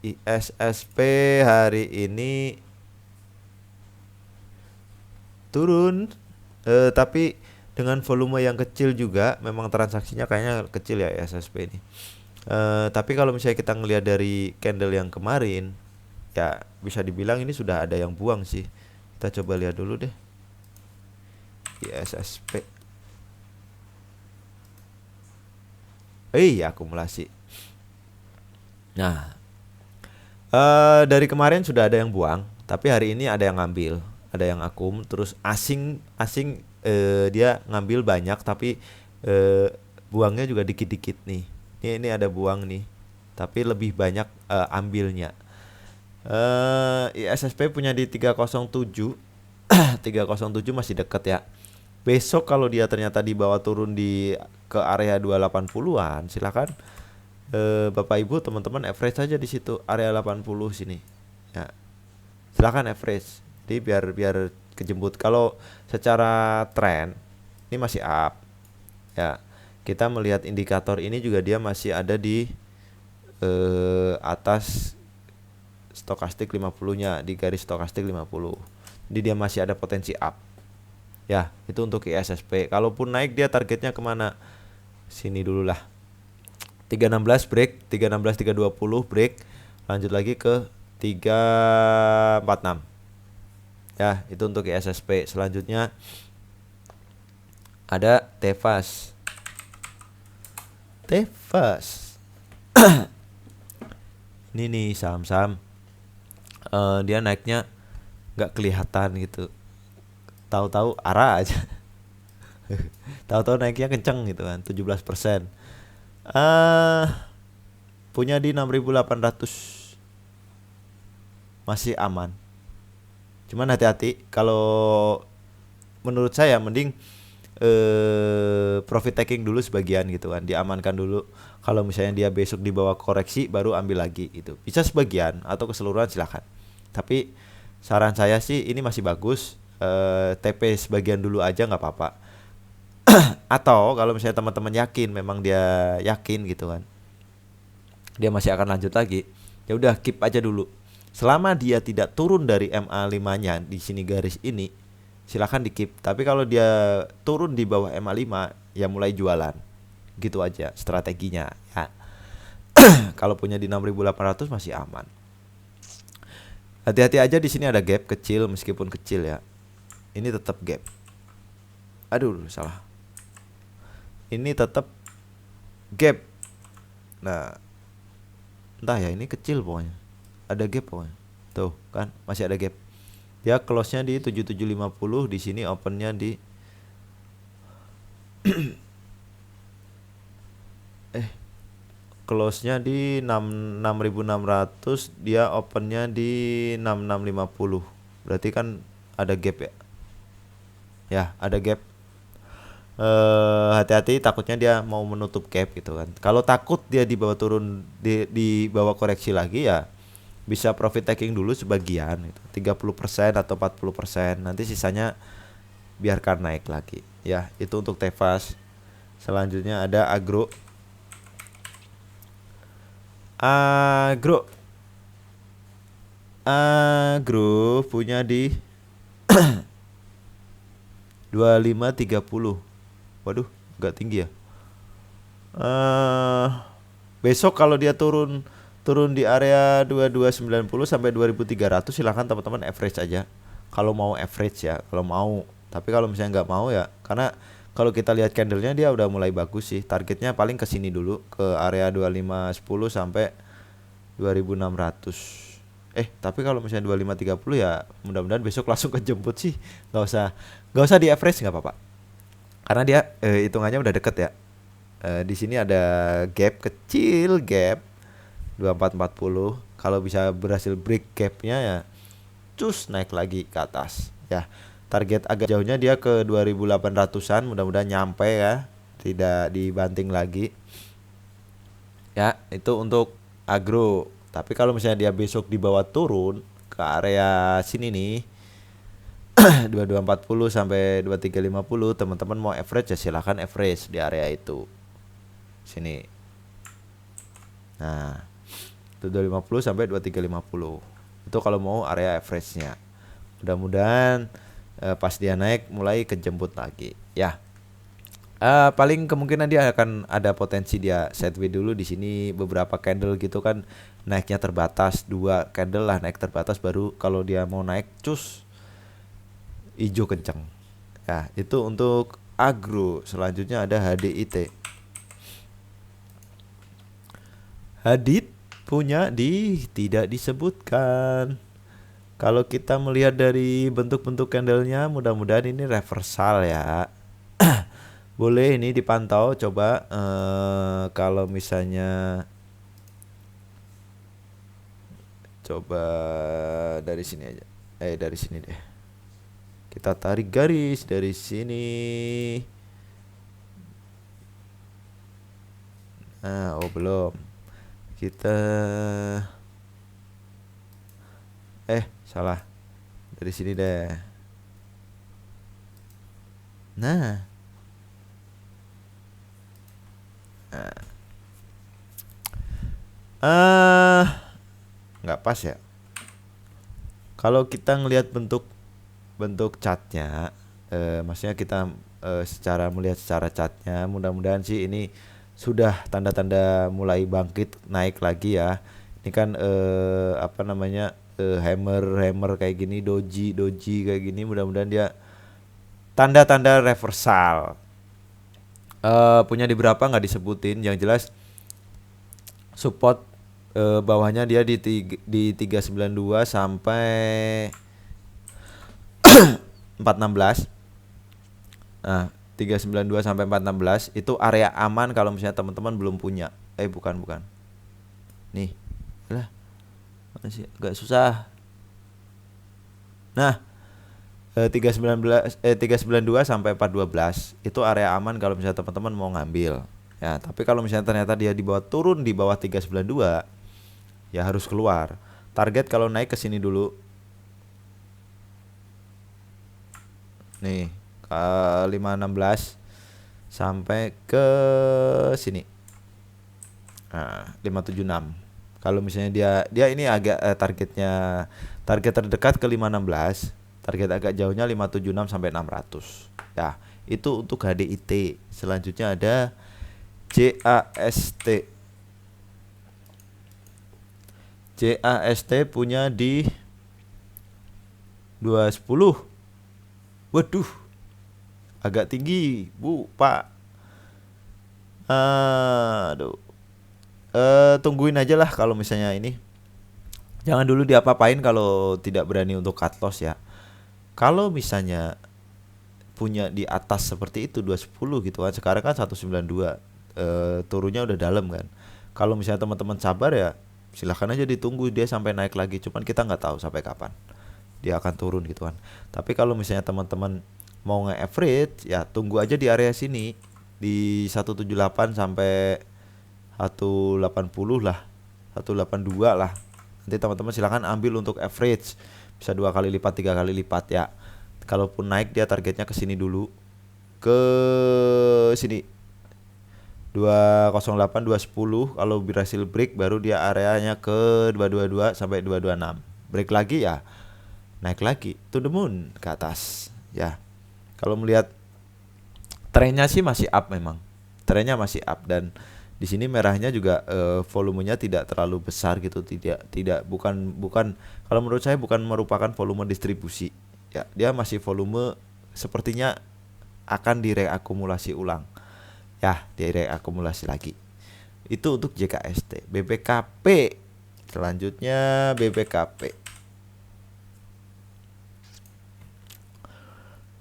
ISSP hari ini turun, tapi dengan volume yang kecil juga. Memang transaksinya kayaknya kecil ya ISSP ini. Tapi kalau misalnya kita ngelihat dari candle yang kemarin, ya bisa dibilang ini sudah ada yang buang sih. Kita coba lihat dulu deh ISSP. Akumulasi. Nah, dari kemarin sudah ada yang buang, tapi hari ini ada yang ngambil, ada yang akum. Terus asing dia ngambil banyak, tapi buangnya juga dikit-dikit nih. Ini ada buang nih, tapi lebih banyak ambilnya. ISSP punya di 307. 307 masih deket ya. Besok kalau dia ternyata dibawa turun ke area 280-an, silakan Bapak Ibu teman-teman average saja di situ area 80 sini. Ya. Silakan average. Jadi biar kejemput. Kalau secara tren ini masih up. Ya. Kita melihat indikator ini juga dia masih ada di atas stokastik 50-nya, di garis stokastik 50. Jadi dia masih ada potensi up. Ya, itu untuk ISSP. Kalaupun naik dia targetnya kemana? Sini dulu lah. 316 break, 316 320 break. Lanjut lagi ke 346. Ya, itu untuk ISSP. Selanjutnya ada Tefas. Ini nih saham-saham dia naiknya nggak kelihatan gitu. Tahu-tahu arah aja. Tahu-tahu naiknya kenceng gitu kan, 17%. Punya di 6.800. Masih aman. Cuman hati-hati, kalau menurut saya mending profit taking dulu sebagian gitu kan, diamankan dulu. Kalau misalnya dia besok dibawa koreksi baru ambil lagi gitu. Bisa sebagian atau keseluruhan silakan. Tapi saran saya sih ini masih bagus. TP sebagian dulu aja nggak apa-apa. Atau kalau misalnya teman-teman yakin, memang dia yakin gitu kan, dia masih akan lanjut lagi, ya udah keep aja dulu. Selama dia tidak turun dari MA5-nya di sini garis ini, silakan di keep. Tapi kalau dia turun di bawah MA5, ya mulai jualan. Gitu aja strateginya ya. Kalau punya di 6.800 masih aman. Hati-hati aja, di sini ada gap kecil, meskipun kecil ya. Ini tetap gap. Aduh, salah. Ini tetap gap. Nah, entah ya, ini kecil pokoknya. Ada gap pokoknya. Tuh, kan masih ada gap. Dia close-nya di 7750, di sini open-nya di close-nya di 6.600, dia open-nya di 6650. Berarti kan ada gap ya. Ya, ada gap. Hati-hati, takutnya dia mau menutup gap gitu kan. Kalau takut dia dibawa turun, dibawa koreksi lagi, ya bisa profit taking dulu sebagian gitu. 30% atau 40%. Nanti sisanya biarkan naik lagi. Ya, itu untuk Tefas. Selanjutnya ada Agro punya di 2530. Waduh, agak tinggi ya. Besok kalau dia turun di area 2290 sampai 2300, silakan teman-teman average aja. Kalau mau average ya, kalau mau. Tapi kalau misalnya nggak mau ya, karena kalau kita lihat candlenya dia udah mulai bagus sih. Targetnya paling ke sini dulu, ke area 2510 sampai 2600. Tapi kalau misalnya 2530 ya mudah-mudahan besok langsung kejemput sih. Nggak usah di average, nggak apa-apa. Karena dia hitungannya udah deket ya. Di sini ada gap kecil, gap 2440. Kalau bisa berhasil break gapnya ya cus naik lagi ke atas ya. Target agak jauhnya dia ke 2800-an, mudah-mudahan nyampe ya, tidak dibanting lagi ya. Itu untuk Agro. Tapi kalau misalnya dia besok dibawa turun ke area sini nih 2240 sampai 2350, teman-teman mau average ya silahkan average di area itu sini. Nah, 2250 sampai 2350 itu kalau mau area average-nya. Mudah-mudahan pas dia naik mulai kejemput lagi ya. Paling kemungkinan dia akan ada potensi dia sideways dulu di sini beberapa candle gitu kan, naiknya terbatas, 2 candle lah naik terbatas, baru kalau dia mau naik cus hijau kenceng ya. Itu untuk Agro. Selanjutnya ada HDIT. Hadit punya di tidak disebutkan. Kalau kita melihat dari bentuk-bentuk candlenya, mudah-mudahan ini reversal ya. Boleh ini dipantau coba kalau misalnya coba dari sini aja. Dari sini deh. Kita tarik garis dari sini. Nah, belum. Kita salah. Dari sini deh. Nah. Nggak pas ya. Kalau kita ngelihat bentuk catnya, maksudnya kita secara melihat secara catnya, mudah-mudahan sih ini sudah tanda-tanda mulai bangkit naik lagi ya. Ini kan apa namanya hammer kayak gini, doji kayak gini, mudah-mudahan dia tanda-tanda reversal. Punya di berapa nggak disebutin, yang jelas support bawahnya dia di 392 sampai 416. Nah, 392 sampai 416 itu area aman kalau misalnya teman-teman belum punya. Bukan. Nih. Lah. Masih agak susah. Nah, 392 sampai 412 itu area aman kalau misalnya teman-teman mau ngambil. Ya, tapi kalau misalnya ternyata dia turun di bawah 392, ya harus keluar. Target kalau naik ke sini dulu. Nih, ke 516 sampai ke sini. Nah, 576. Kalau misalnya dia ini agak target terdekat ke 516, target agak jauhnya 576 sampai 600. Ya, itu untuk HDIT. Selanjutnya ada JAST. JAST punya di 210. Waduh, agak tinggi, Bu, Pak. Aduh. Tungguin aja lah kalau misalnya ini. Jangan dulu diapa-apain kalau tidak berani untuk cut loss ya. Kalau misalnya punya di atas seperti itu 210 gitu kan. Sekarang kan 192. Turunnya udah dalam kan. Kalau misalnya teman-teman sabar ya silahkan aja ditunggu dia sampai naik lagi. Cuman kita nggak tahu sampai kapan dia akan turun gitu kan. Tapi kalau misalnya teman-teman mau nge-average ya tunggu aja di area sini di 178 sampai 180 lah, 182 lah. Nanti teman-teman silakan ambil untuk average. Bisa 2 kali lipat, 3 kali lipat ya. Kalaupun naik dia targetnya ke sini dulu. Ke sini. 208 210 kalau berhasil break baru dia areanya ke 222 sampai 226. Break lagi ya naik lagi to the moon ke atas ya. Kalau melihat trennya sih masih up memang. Trennya masih up dan di sini merahnya juga volumenya tidak terlalu besar gitu, bukan kalau menurut saya bukan merupakan volume distribusi. Ya, dia masih volume sepertinya akan direakumulasi ulang. Ya, direakumulasi lagi. Itu untuk JKST. BBKP. Selanjutnya BBKP.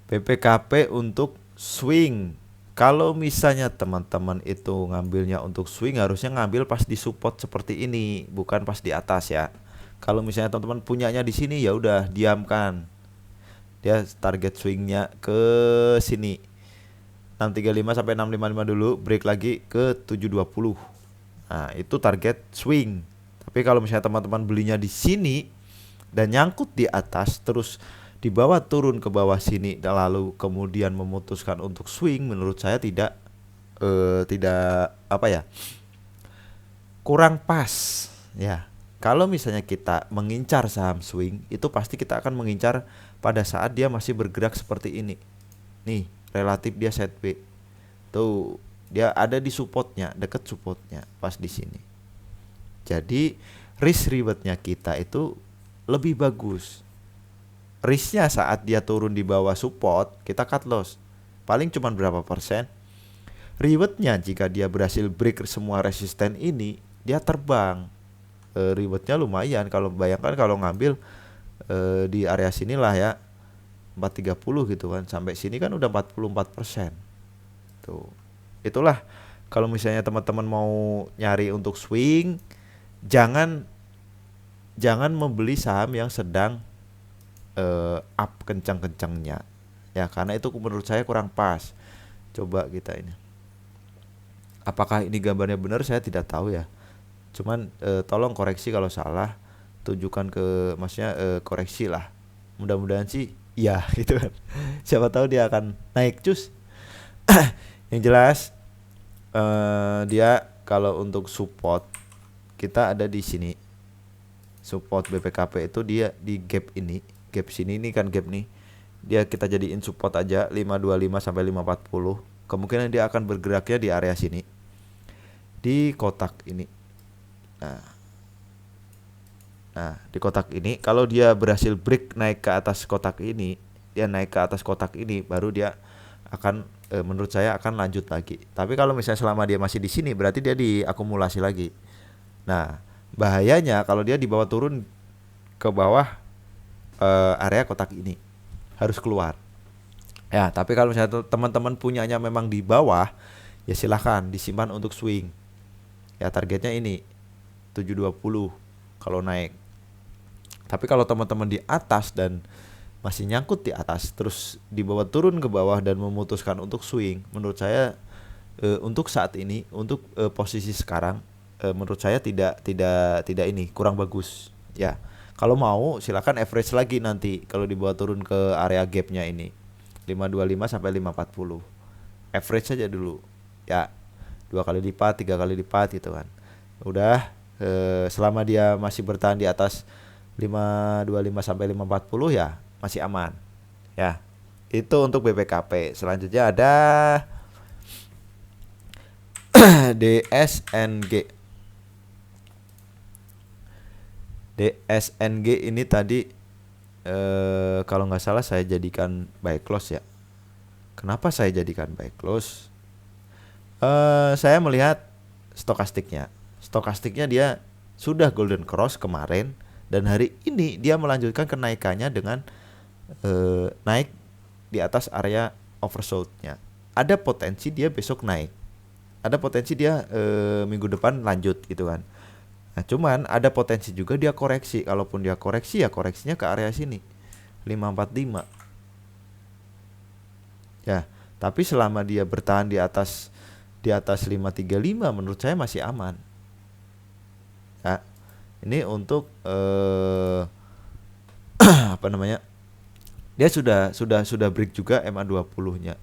BBKP untuk swing. Kalau misalnya teman-teman itu ngambilnya untuk swing harusnya ngambil pas di support seperti ini, bukan pas di atas ya. Kalau misalnya teman-teman punyanya di sini ya udah diamkan. Dia target swingnya ke sini. 635 sampai 655 dulu, break lagi ke 720. Nah, itu target swing. Tapi kalau misalnya teman-teman belinya di sini dan nyangkut di atas terus di bawah turun ke bawah sini dan lalu kemudian memutuskan untuk swing, menurut saya tidak apa ya? Kurang pas ya. Kalau misalnya kita mengincar saham swing, itu pasti kita akan mengincar pada saat dia masih bergerak seperti ini. Nih, relatif dia set B. Tuh, dia ada di supportnya, dekat supportnya, pas di sini. Jadi, risk rewardnya kita itu lebih bagus. Risknya saat dia turun di bawah support, kita cut loss. Paling cuma berapa persen? Rewardnya jika dia berhasil break semua resisten ini, dia terbang. Rewardnya lumayan. Kalau bayangkan kalau ngambil di area sinilah ya 430 gitu kan, sampai sini kan udah 44%. Tuh. Itulah kalau misalnya teman-teman mau nyari untuk swing, jangan jangan membeli saham yang sedang up kencang-kencangnya. Ya, karena itu menurut saya kurang pas. Coba kita ini. Apakah ini gambarnya benar saya tidak tahu ya. Cuman tolong koreksi kalau salah, tunjukkan ke maksudnya koreksi lah. Mudah-mudahan sih iya gitu kan. Siapa tahu dia akan naik cus. Yang jelas dia kalau untuk support kita ada di sini. Support BPKP itu dia di gap ini, gap sini kan gap nih. Dia kita jadiin support aja 525 sampai 540. Kemungkinan dia akan bergeraknya di area sini. Di kotak ini. Nah, di kotak ini kalau dia berhasil break naik ke atas kotak ini, dia naik ke atas kotak ini baru dia akan menurut saya akan lanjut lagi. Tapi kalau misalnya selama dia masih di sini berarti dia diakumulasi lagi. Nah, bahayanya kalau dia dibawa turun ke bawah area kotak ini harus keluar. Ya, tapi kalau misalnya teman-teman punyanya memang di bawah, ya silahkan disimpan untuk swing. Ya, targetnya ini 720 kalau naik. Tapi kalau teman-teman di atas dan masih nyangkut di atas terus dibawa turun ke bawah dan memutuskan untuk swing, menurut saya untuk saat ini untuk posisi sekarang menurut saya tidak ini kurang bagus. Ya, kalau mau silakan average lagi nanti kalau dibawa turun ke area gapnya ini 525 sampai 540. Average saja dulu. Ya, 2 kali lipat, 3 kali lipat gitu kan. Udah selama dia masih bertahan di atas 525 sampai 540 ya masih aman. Ya. Itu untuk BPKP. Selanjutnya ada DSNG. DSNG ini tadi kalau nggak salah saya jadikan buy close ya. Kenapa saya jadikan buy close? Saya melihat stokastiknya. Stokastiknya dia sudah golden cross kemarin dan hari ini dia melanjutkan kenaikannya dengan naik di atas area oversold-nya. Ada potensi dia besok naik. Ada potensi dia minggu depan lanjut gitu kan. Nah, cuman ada potensi juga dia koreksi. Kalaupun dia koreksi ya koreksinya ke area sini 545. Ya, tapi selama dia bertahan di atas 535 menurut saya masih aman. Ya, ini untuk apa namanya? Dia sudah break juga MA20-nya.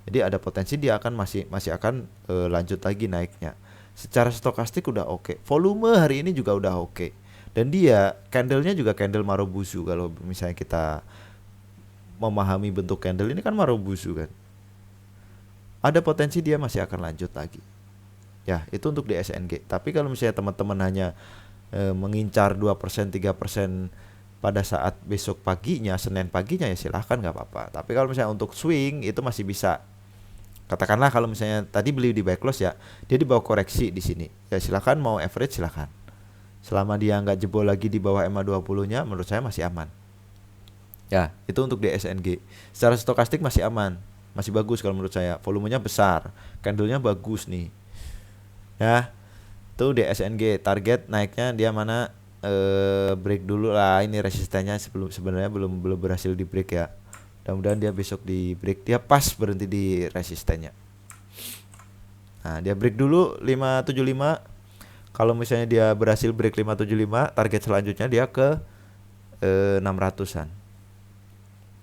Jadi ada potensi dia akan masih akan lanjut lagi naiknya. Secara stokastik udah oke. Volume hari ini juga udah oke. Dan dia candlenya juga candle Marubozu. Kalau misalnya kita memahami bentuk candle ini kan Marubozu kan. Ada potensi dia masih akan lanjut lagi. Ya, itu untuk di SNG. Tapi kalau misalnya teman-teman hanya mengincar 2%, 3% pada saat besok paginya, Senin paginya ya silahkan nggak apa-apa. Tapi kalau misalnya untuk swing itu masih bisa. Katakanlah kalau misalnya tadi beli di buy close ya, dia di bawah koreksi di sini. Ya silakan mau average silakan. Selama dia nggak jebol lagi di bawah MA20-nya, menurut saya masih aman. Ya, itu untuk DSNG. Secara stokastik masih aman, masih bagus kalau menurut saya. Volumenya besar, candlenya bagus nih. Ya, itu DSNG. Target naiknya dia mana? Break dulu lah. Ini resistennya sebenarnya belum berhasil di break ya. Mudah-mudahan dia besok di break, dia pas berhenti di resistennya. Nah, dia break dulu 575. Kalau misalnya dia berhasil break 575, target selanjutnya dia ke 600-an.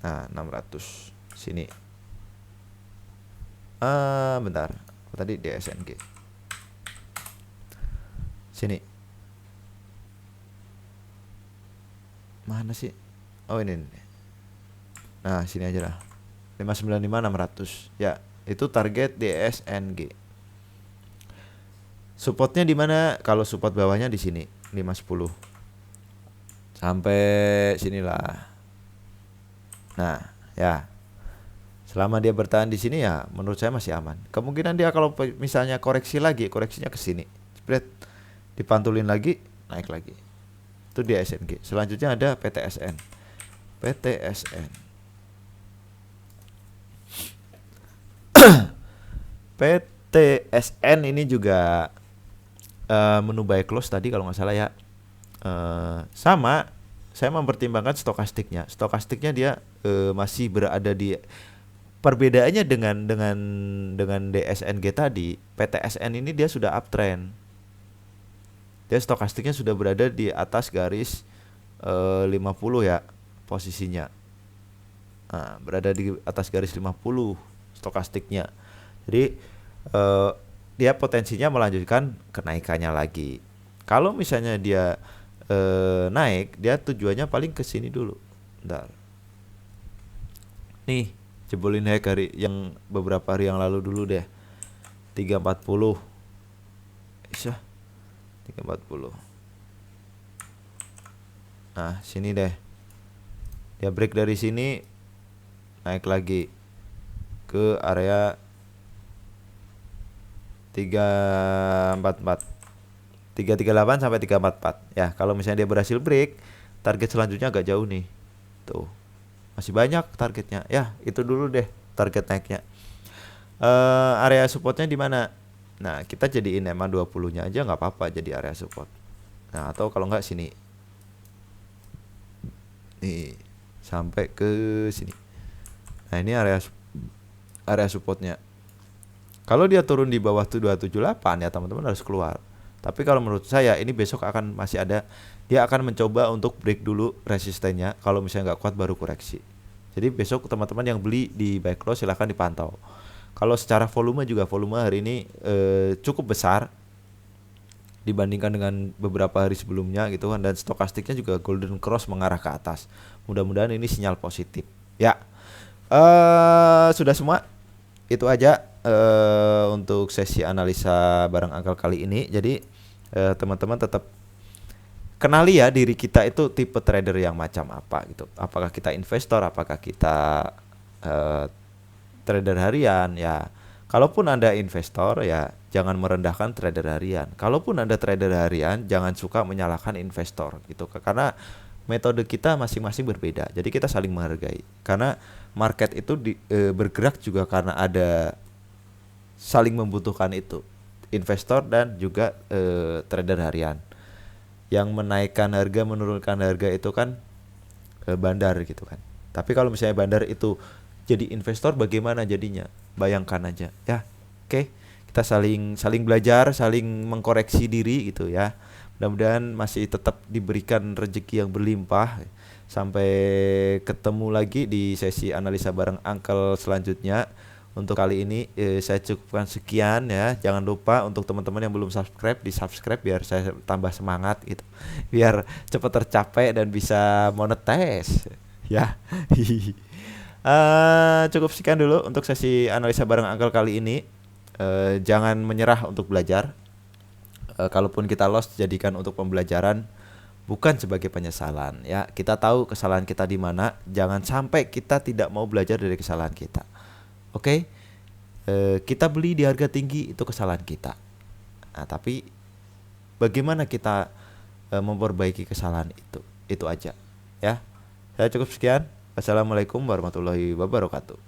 Nah, 600 sini. Bentar. Tadi DSNG. Sini. Mana sih? Oh ini. Nah, sini aja lah. 595 600. Ya, itu target DSNG. Supportnya di mana? Kalau support bawahnya di sini 510. Sampai sinilah. Nah, ya. Selama dia bertahan di sini ya menurut saya masih aman. Kemungkinan dia kalau misalnya koreksi lagi, koreksinya ke sini. Spread dipantulin lagi, naik lagi. Itu DSNG. Selanjutnya ada PTSN. PTSN. PTSN ini juga menu buy close tadi kalau nggak salah ya. Sama, saya mempertimbangkan stokastiknya. Stokastiknya dia masih berada di perbedaannya dengan DSNG tadi. PTSN ini dia sudah uptrend. Dia stokastiknya sudah berada di atas garis 50 ya posisinya. Nah, berada di atas garis 50 stokastiknya. Jadi dia potensinya melanjutkan kenaikannya lagi. Kalau misalnya dia naik, dia tujuannya paling ke sini dulu. Bentar. Nih, jebolin hari yang beberapa hari yang lalu dulu deh. 340. Isya. 340. Nah, sini deh. Dia break dari sini, naik lagi ke area 344. 338 sampai 344. Ya, kalau misalnya dia berhasil break, target selanjutnya agak jauh nih. Tuh. Masih banyak targetnya. Ya, itu dulu deh target naiknya. Area supportnya di mana? Nah, kita jadiin EMA 20-nya aja nggak apa-apa jadi area support. Nah, atau kalau nggak sini. Nih, sampai ke sini. Nah, ini area supportnya. Kalau dia turun di bawah tuh 278 ya teman-teman harus keluar. Tapi kalau menurut saya ini besok akan masih ada, dia akan mencoba untuk break dulu resistennya. Kalau misalnya nggak kuat baru koreksi. Jadi besok teman-teman yang beli di buy close silahkan dipantau. Kalau secara volume juga, volume hari ini cukup besar dibandingkan dengan beberapa hari sebelumnya gitu kan, dan stokastiknya juga golden cross mengarah ke atas. Mudah-mudahan ini sinyal positif. Ya, sudah semua. Itu aja untuk sesi analisa barang angkel kali ini. Jadi teman-teman tetap kenali ya diri kita itu tipe trader yang macam apa gitu. Apakah kita investor, apakah kita trader harian ya. Kalaupun Anda investor ya jangan merendahkan trader harian. Kalaupun Anda trader harian jangan suka menyalahkan investor gitu. Karena metode kita masing-masing berbeda. Jadi kita saling menghargai. Karena market itu bergerak juga karena ada saling membutuhkan itu. Investor dan juga trader harian. Yang menaikkan harga, menurunkan harga itu kan bandar gitu kan. Tapi kalau misalnya bandar itu jadi investor bagaimana jadinya? Bayangkan aja ya. Oke, kita saling belajar, saling mengkoreksi diri gitu ya. Mudah-mudahan masih tetap diberikan rezeki yang berlimpah. Sampai ketemu lagi di sesi analisa bareng Uncle selanjutnya. Untuk kali ini saya cukupkan sekian ya. Jangan lupa untuk teman-teman yang belum subscribe, di subscribe biar saya tambah semangat gitu. Biar cepat tercapai dan bisa monetize ya. Cukup sekian dulu untuk sesi analisa bareng Uncle kali ini. Jangan menyerah untuk belajar. Kalaupun kita lost, jadikan untuk pembelajaran, bukan sebagai penyesalan ya. Kita tahu kesalahan kita di mana, jangan sampai kita tidak mau belajar dari kesalahan kita. Oke? Kita beli di harga tinggi itu kesalahan kita. Nah, tapi bagaimana kita memperbaiki kesalahan itu? Itu aja ya. Saya cukup sekian. Wassalamualaikum warahmatullahi wabarakatuh.